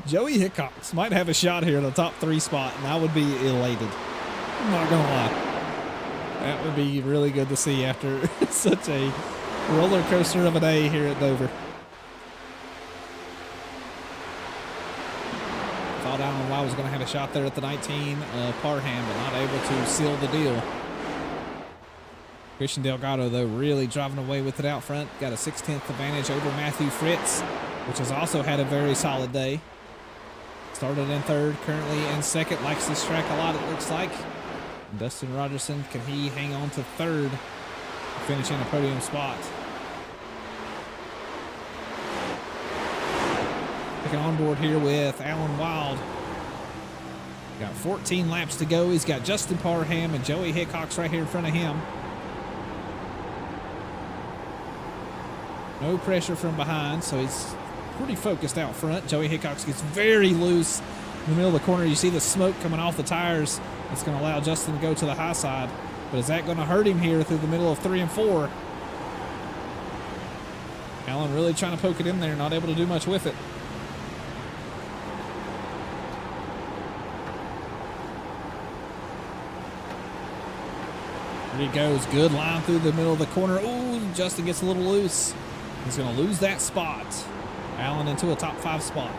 Joey Hickox might have a shot here in the top 3 spot, and I would be elated. I'm not gonna lie. That would be really good to see after such a roller coaster of a day here at Dover. Thought Alan Wild was going to have a shot there at the 19 Parham, but not able to seal the deal. Christian Delgado, though, really driving away with it out front. Got a 1/16 advantage over Matthew Fritz, which has also had a very solid day. Started in third, currently in second. Likes this track a lot, it looks like. And Dustin Rogerson, can he hang on to third, finishing a podium spot? Looking on board here with Alan Wild. Got 14 laps to go. He's got Justin Parham and Joey Hickox right here in front of him. No pressure from behind, so he's pretty focused out front. Joey Hickox gets very loose in the middle of the corner. You see the smoke coming off the tires. It's going to allow Justin to go to the high side. But is that going to hurt him here through the middle of 3 and 4? Alan really trying to poke it in there, not able to do much with it. There he goes. Good line through the middle of the corner. Ooh, Justin gets a little loose. He's going to lose that spot. Allen into a top 5 spot.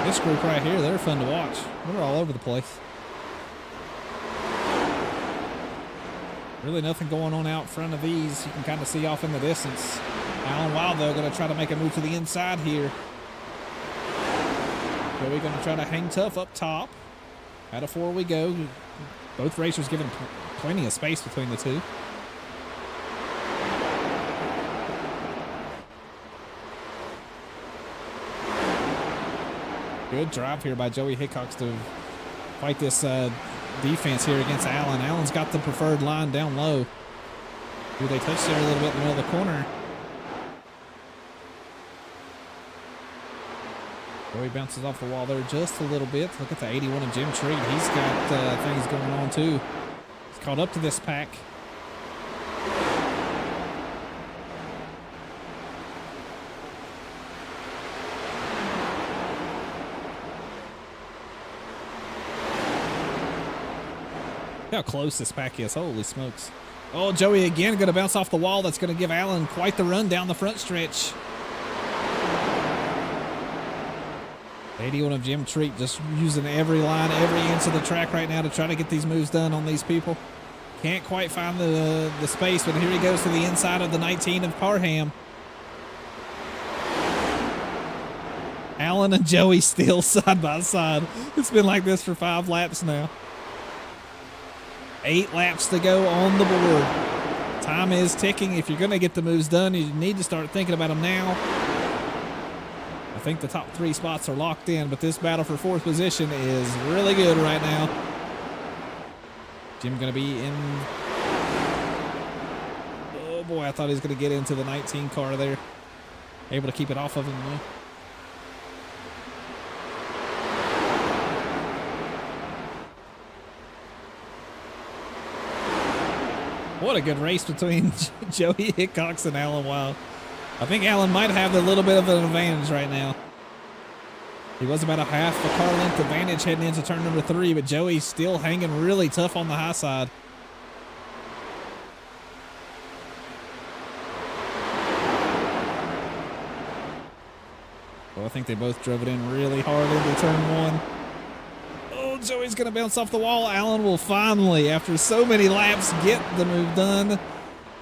This group right here, they're fun to watch. They're all over the place. Really nothing going on out front of these. You can kind of see off in the distance. Alan Wild, though, going to try to make a move to the inside here. Joey going to try to hang tough up top. Out of 4 we go. Both racers giving plenty of space between the two. Good drive here by Joey Hickox to fight this defense here against Allen. Allen's got the preferred line down low. Ooh, they touched there a little bit in the middle of the corner. Joey bounces off the wall there just a little bit. Look at the 81 of Jim Treat. He's got things going on too. He's caught up to this pack. Look how close this pack is. Holy smokes. Oh, Joey again going to bounce off the wall. That's going to give Allen quite the run down the front stretch. 81 of Jim Treat just using every line, every inch of the track right now to try to get these moves done on these people. Can't quite find the space, but here he goes to the inside of the 19 of Parham. Allen and Joey still side by side. It's been like this for 5 laps now. 8 laps to go on the board. Time is ticking. If you're going to get the moves done, you need to start thinking about them now. I think the top 3 spots are locked in, but this battle for 4th position is really good right now. Jim going to be in. Oh boy, I thought he was going to get into the 19 car there. Able to keep it off of him though. What a good race between Joey Hickox and Alan Wild. I think Alan might have a little bit of an advantage right now. He was about a half a car length advantage heading into turn number 3, but Joey's still hanging really tough on the high side. Well, I think they both drove it in really hard into turn 1. Oh, Joey's going to bounce off the wall. Allen will finally, after so many laps, get the move done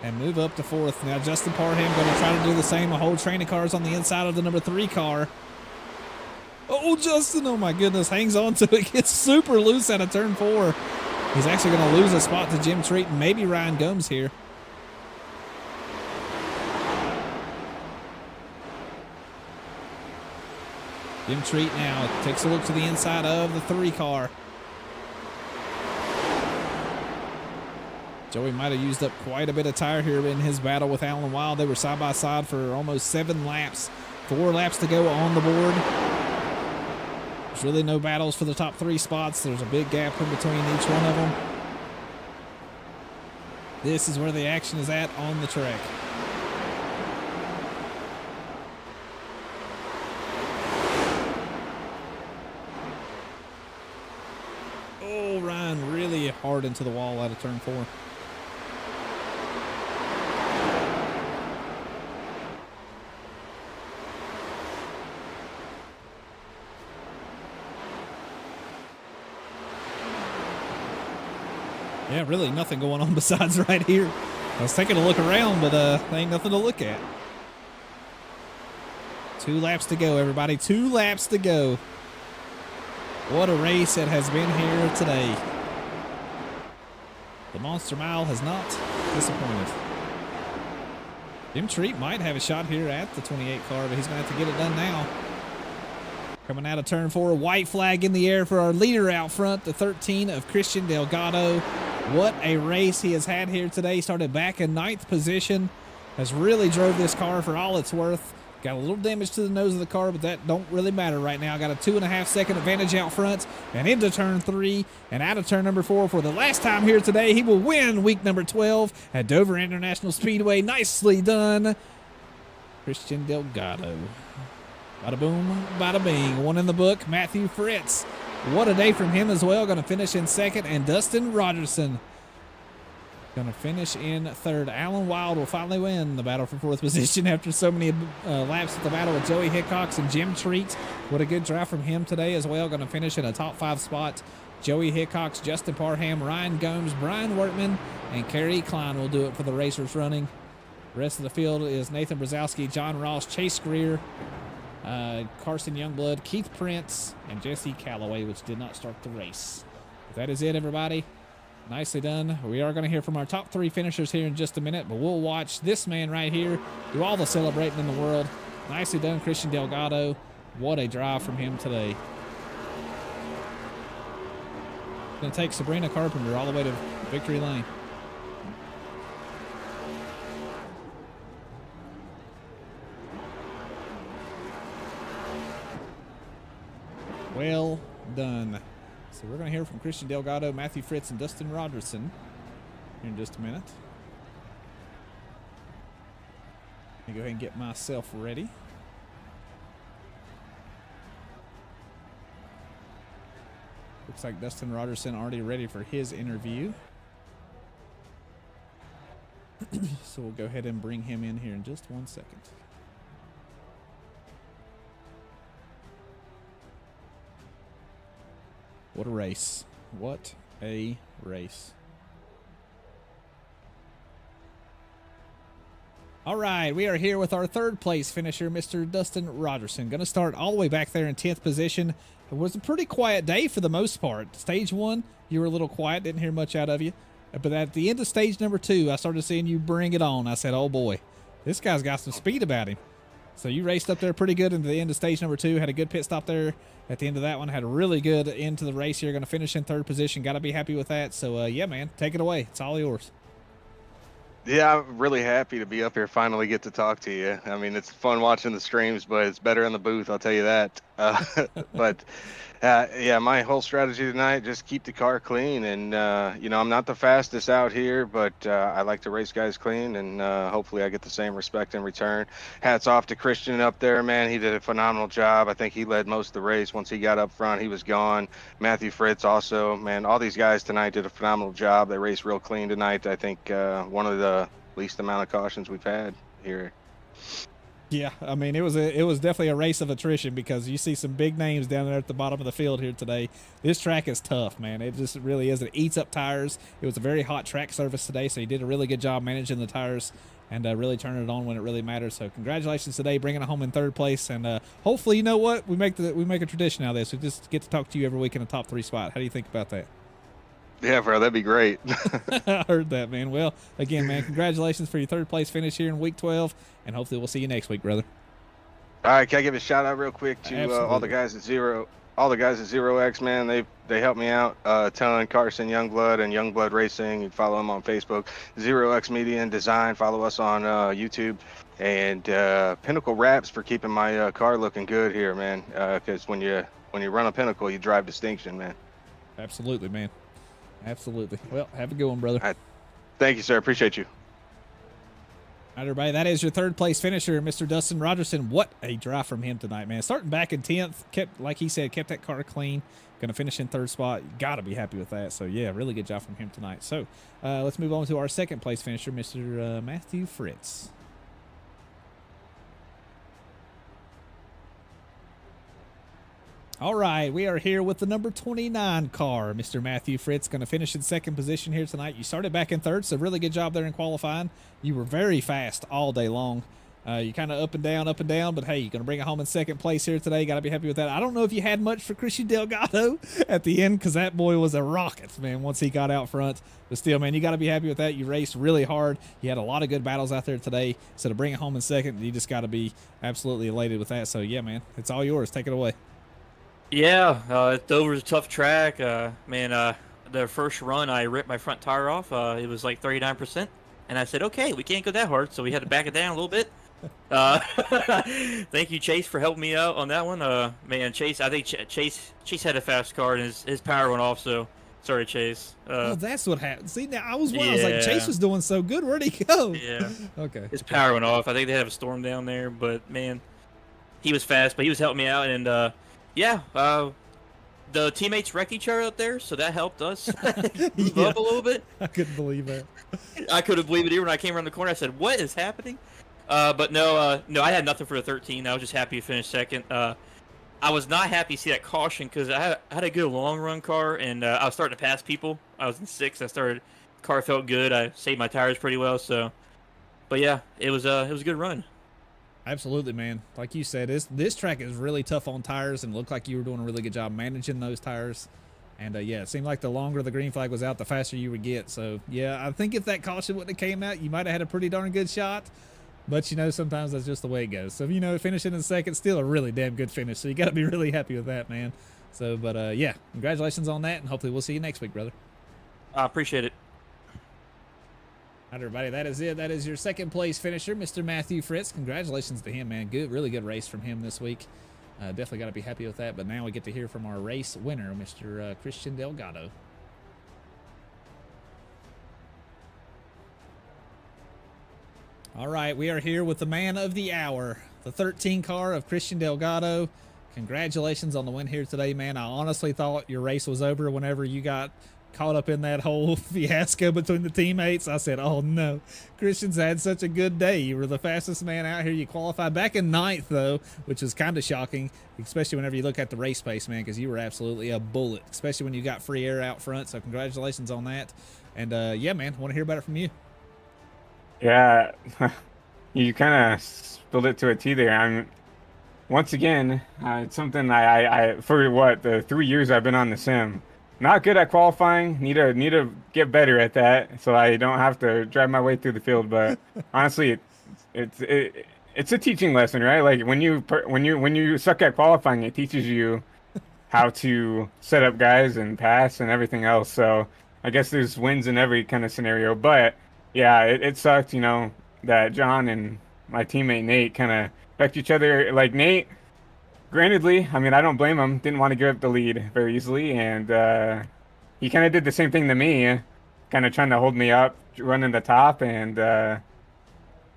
and move up to 4th. Now Justin Parham going to try to do the same. A whole train of cars on the inside of the number 3 car. Oh, Justin, oh my goodness, hangs on to it. Gets super loose out of turn 4. He's actually going to lose a spot to Jim Treat and maybe Ryan Gomes here. Jim Treat now takes a look to the inside of the 3 car. Joey might have used up quite a bit of tire here in his battle with Alan Wild. They were side by side for almost 7 laps. 4 laps to go on the board. There's really no battles for the top 3 spots. There's a big gap in between each one of them. This is where the action is at on the track. Oh, Ryan really hard into the wall out of turn 4. Yeah, really nothing going on besides right here. I was taking a look around, but there ain't nothing to look at. 2 laps to go, everybody. 2 laps to go. What a race it has been here today. The Monster Mile has not disappointed. Jim Treat might have a shot here at the 28 car, but he's going to have to get it done now. Coming out of turn 4, white flag in the air for our leader out front, the 13 of Christian Delgado. What a race he has had here today. Started back in 9th position. Has really drove this car for all it's worth. Got a little damage to the nose of the car, but that don't really matter right now. Got a 2.5 second advantage out front and into turn 3 and out of turn number 4 for the last time here today. He will win week number 12 at Dover International Speedway. Nicely done, Christian Delgado. Bada boom, bada bing. 1 in the book, Matthew Fritz. What a day from him as well. Going to finish in 2nd, and Dustin Rogerson going to finish in 3rd. Alan Wild will finally win the battle for 4th position after so many laps at the battle with Joey Hickox and Jim Treat. What a good drive from him today as well. Going to finish in a top 5 spot. Joey Hickox, Justin Parham, Ryan Gomes, Brian Workman, and Kerry Klein will do it for the racers running. The rest of the field is Nathan Brzezowski, John Ross, Chase Greer, Carson Youngblood, Keith Prince, and Jesse Calloway, which did not start the race. But that is it, everybody. Nicely done. We are going to hear from our top 3 finishers here in just a minute, but we'll watch this man right here do all the celebrating in the world. Nicely done, Christian Delgado. What a drive from him today. Going to take Sabrina Carpenter all the way to victory lane. Well done. So we're going to hear from Christian Delgado, Matthew Fritz, and Dustin Rogerson here in just a minute. Let me go ahead and get myself ready. Looks like Dustin Rogerson already ready for his interview. So we'll go ahead and bring him in here in just 1 second. What a race. What a race. All right, we are here with our 3rd place finisher, Mr. Dustin Rogerson. Going to start all the way back there in 10th position. It was a pretty quiet day for the most part. Stage 1, you were a little quiet, didn't hear much out of you. But at the end of stage number 2, I started seeing you bring it on. I said, oh boy, this guy's got some speed about him. So you raced up there pretty good into the end of stage number 2. Had a good pit stop there at the end of that one. Had a really good end to the race here. Going to finish in 3rd position. Got to be happy with that. So, yeah, man, take it away. It's all yours. Yeah, I'm really happy to be up here, finally get to talk to you. I mean, it's fun watching the streams, but it's better in the booth, I'll tell you that. Yeah, my whole strategy tonight, just keep the car clean. And, you know, I'm not the fastest out here, but I like to race guys clean, and hopefully I get the same respect in return. Hats off to Christian up there, man. He did a phenomenal job. I think he led most of the race. Once he got up front, he was gone. Matthew Fritz also, man, all these guys tonight did a phenomenal job. They raced real clean tonight. I think one of the least amount of cautions we've had here. Yeah, I mean, it was definitely a race of attrition because you see some big names down there at the bottom of the field here today. This track is tough, man. It just really is. It eats up tires. It was a very hot track surface today, so he did a really good job managing the tires and really turning it on when it really matters. So congratulations today, bringing it home in 3rd place, and hopefully, you know what, we make a tradition out of this. We just get to talk to you every week in the top 3 spot. How do you think about that? Yeah, bro, that'd be great. I heard that, man. Well, again, man, congratulations for your 3rd place finish here in week 12, and hopefully we'll see you next week, brother. All right, can I give a shout out real quick to all the guys at Zero? all the guys at Zero X, man, they helped me out a ton. Carson Youngblood and Youngblood Racing. You can follow them on Facebook. Zero X Media and Design. Follow us on YouTube. And Pinnacle Wraps for keeping my car looking good here, man. Because when you run a Pinnacle, you drive distinction, man. Absolutely, man. Absolutely. Well, have a good one, brother. Thank you, sir. Appreciate you. All right, everybody, that is your third place finisher, Mr. Dustin Rogerson. What a drive from him tonight, man. Starting back in 10th, kept, like he said, kept that car clean. Going to finish in third spot. Got to be happy with that. So, yeah, really good job from him tonight. So, let's move on to our second place finisher, Mr. Matthew Fritz. All right, we are here with the number 29 car. Mr. Matthew Fritz going to finish in second position here tonight. You started back in third, so really good job there in qualifying. You were very fast all day long. You kind of up and down, but hey, you're going to bring it home in second place here today. You got to be happy with that. I don't know if you had much for Christian Delgado at the end, because that boy was a rocket, man, once he got out front. But still, man, you got to be happy with that. You raced really hard. You had a lot of good battles out there today. So to bring it home in second, you just got to be absolutely elated with that. So, yeah, man, it's all yours. Take it away. Yeah, Dover's a tough track. Man, the first run, I ripped my front tire off. It was like 39%. And I said, okay, we can't go that hard. So we had to back it down a little bit. Thank you, Chase, for helping me out on that one. Man, Chase, I think Chase had a fast car, and his power went off. So sorry, Chase. Oh, that's what happened. See, now I was like, Chase was doing so good. Where'd he go? Yeah. Okay. His power went off. I think they had a storm down there, but man, he was fast, but he was helping me out, and yeah, the teammates wrecked each other out there, so that helped us move up a little bit. I couldn't believe that. I couldn't believe it either when I came around the corner. I said, "What is happening?" But no, I had nothing for the 13. I was just happy to finish second. I was not happy to see that caution because I had a good long run car, and I was starting to pass people. I was in sixth. Car felt good. I saved my tires pretty well. So, but yeah, it was a good run. Absolutely, man. Like you said, this track is really tough on tires, and it looked like you were doing a really good job managing those tires. And, yeah, it seemed like the longer the green flag was out, the faster you would get. So, yeah, I think if that caution wouldn't have came out, you might have had a pretty darn good shot. But, you know, sometimes that's just the way it goes. So, you know, finishing in second, still a really damn good finish. So, you got to be really happy with that, man. So, but, yeah, congratulations on that, and hopefully we'll see you next week, brother. I appreciate it. All right, everybody, that is it. That is your second place finisher, Mr. Matthew Fritz. Congratulations to him, man. Good, really good race from him this week. Definitely got to be happy with that. But now we get to hear from our race winner, Mr. Christian Delgado. All right, we are here with the man of the hour, the 13 car of Christian Delgado. Congratulations on the win here today, man. I honestly thought your race was over whenever you got caught up in that whole fiasco between the teammates. I said, oh no, Christian's had such a good day. You were the fastest man out here. You qualified back in 9th though, which is kind of shocking, especially whenever you look at the race pace, man, because you were absolutely a bullet, especially when you got free air out front. So congratulations on that. And yeah, man, want to hear about it from you. Yeah, you kind of spilled it to a T there. Once again, it's something I for what, the 3 years I've been on the sim, not good at qualifying. Need to get better at that, so I don't have to drive my way through the field. But honestly, it's a teaching lesson, right? Like when you suck at qualifying, it teaches you how to set up guys and pass and everything else. So I guess there's wins in every kind of scenario. But yeah, it sucked, you know, that John and my teammate Nate kind of wrecked each other. Like Nate, grantedly, I mean, I don't blame him. Didn't want to give up the lead very easily, and he kind of did the same thing to me, kind of trying to hold me up, running the top, and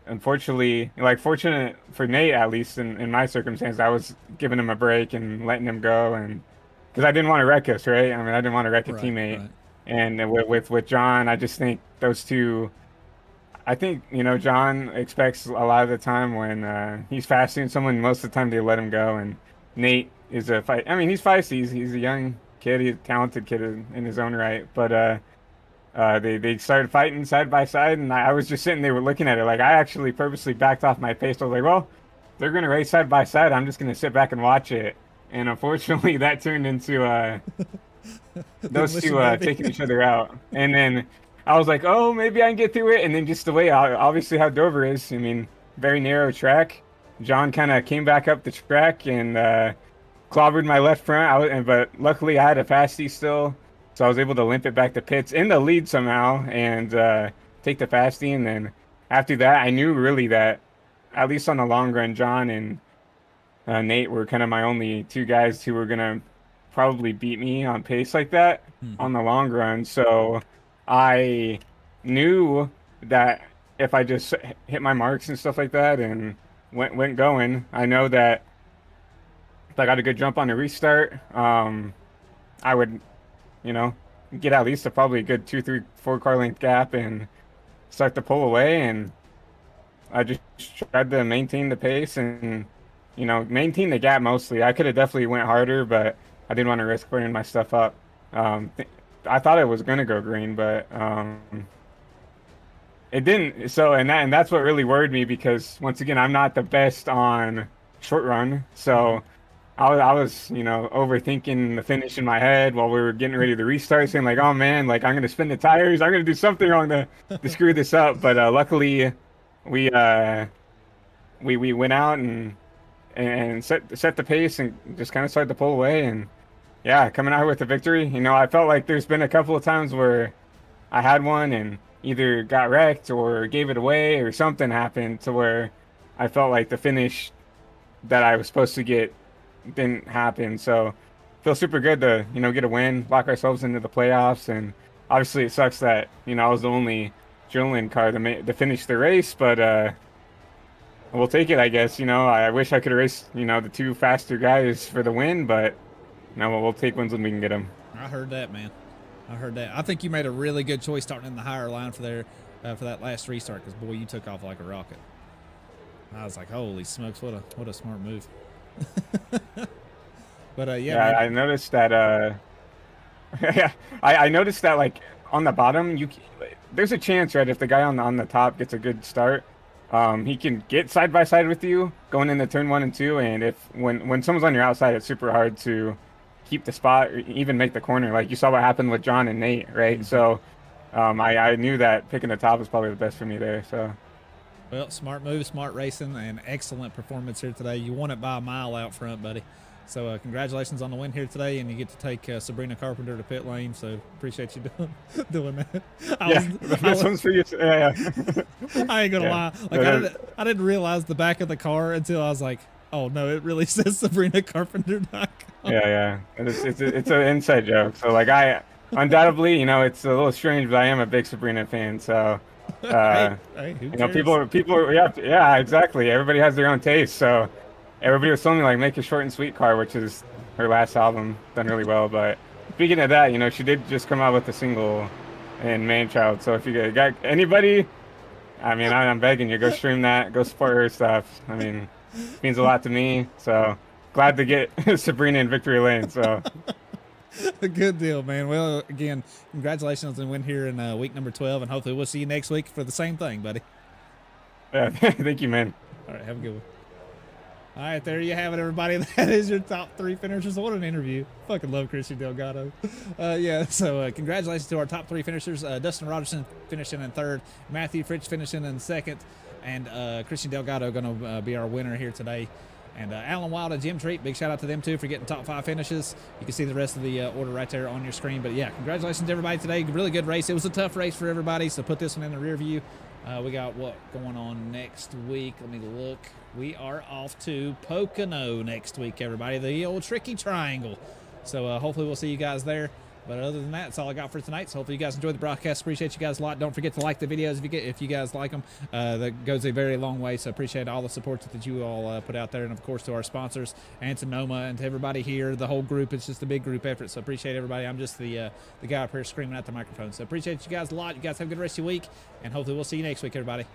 unfortunately, like fortunate for Nate, at least in my circumstance, I was giving him a break and letting him go, and because I didn't want to wreck us, right? I mean, I didn't want to wreck a teammate. Right. And with John, I just think those two. I think, you know, John expects a lot of the time when he's fasting someone, most of the time they let him go. And Nate is a fight. I mean, he's feisty. He's a young kid. He's a talented kid in his own right. But they started fighting side by side, and I was just sitting there looking at it. Like, I actually purposely backed off my pace. I was like, well, they're going to race side by side. I'm just going to sit back and watch it. And unfortunately, that turned into those two taking each other out. And then I was like, oh, maybe I can get through it. And then just the way, obviously how Dover is, I mean, very narrow track. John kind of came back up the track and clobbered my left front. But luckily I had a pasty still, so I was able to limp it back to pits in the lead somehow and take the pasty. And then after that, I knew really that at least on the long run, John and Nate were kind of my only two guys who were gonna probably beat me on pace like that on the long run. So I knew that if I just hit my marks and stuff like that and went going, I know that if I got a good jump on the restart, I would, you know, get at least probably a good 2, 3, 4 car length gap and start to pull away. And I just tried to maintain the pace and, you know, maintain the gap mostly. I could have definitely went harder, but I didn't want to risk burning my stuff up. I thought it was gonna go green, but it didn't. So and that's what really worried me, because once again, I'm not the best on short run. So I was, you know, overthinking the finish in my head while we were getting ready to restart, saying like, oh man, like I'm gonna spin the tires, I'm gonna do something wrong to screw this up. But luckily, we went out and set the pace and just kind of started to pull away. And yeah, coming out with a victory. You know, I felt like there's been a couple of times where I had one and either got wrecked or gave it away or something happened to where I felt like the finish that I was supposed to get didn't happen. So feel super good to, you know, get a win, lock ourselves into the playoffs. And obviously it sucks that, you know, I was the only adrenaline car to finish the race, but we'll take it, I guess. You know, I wish I could have raced, you know, the 2 faster guys for the win, but no, we'll take wins when we can get them. I heard that, man. I heard that. I think you made a really good choice starting in the higher line for that last restart, because boy, you took off like a rocket. I was like, holy smokes, what a smart move. But yeah, I noticed that. Yeah, I noticed that, like on the bottom, there's a chance, right, if the guy on the top gets a good start, he can get side by side with you going into turn 1 and 2, and when someone's on your outside, it's super hard to keep the spot or even make the corner. Like you saw what happened with John and Nate, right? So I knew that picking the top was probably the best for me there. So well, smart move, smart racing, and excellent performance here today. You won it by a mile out front, buddy. So congratulations on the win here today, and you get to take Sabrina Carpenter to pit lane. So appreciate you doing that. This one's for you. Yeah. I ain't gonna lie. Like I didn't realize the back of the car until I was like, oh no, it really says Sabrina Carpenter. Yeah. It's an inside joke. So like I undoubtedly, you know, it's a little strange, but I am a big Sabrina fan. So hey, you know, people, yeah, exactly. Everybody has their own taste. So everybody was telling me like make a short and sweet car, which is her last album, done really well. But speaking of that, you know, she did just come out with a single in Man-Child. So if you got anybody, I mean, I'm begging you, go stream that, go support her stuff. I mean, it means a lot to me. So glad to get Sabrina in victory lane. So good deal, man. Well, again, congratulations on the win here in week number 12, and hopefully we'll see you next week for the same thing, buddy. Yeah, thank you, man. All right, have a good one. All right, there you have it, everybody. That is your top 3 finishers. What an interview. Fucking love Christian Delgado. Yeah, so congratulations to our top 3 finishers. Dustin Rogerson finishing in 3rd, Matthew Fritsch finishing in 2nd, and Christian Delgado going to be our winner here today. And Alan Wild and Jim Treat, big shout out to them too for getting top 5 finishes. You can see the rest of the order right there on your screen. But yeah, congratulations to everybody today. Really good race. It was a tough race for everybody, so put this one in the rear view. We got what going on next week? Let me look. We are off to Pocono next week, everybody. The old tricky triangle. So hopefully we'll see you guys there. But other than that, that's all I got for tonight. So hopefully you guys enjoyed the broadcast. Appreciate you guys a lot. Don't forget to like the videos if you guys like them. That goes a very long way. So appreciate all the support that you all put out there. And, of course, to our sponsors and to Noma and to everybody here, the whole group. It's just a big group effort. So appreciate everybody. I'm just the guy up here screaming at the microphone. So appreciate you guys a lot. You guys have a good rest of your week. And hopefully we'll see you next week, everybody.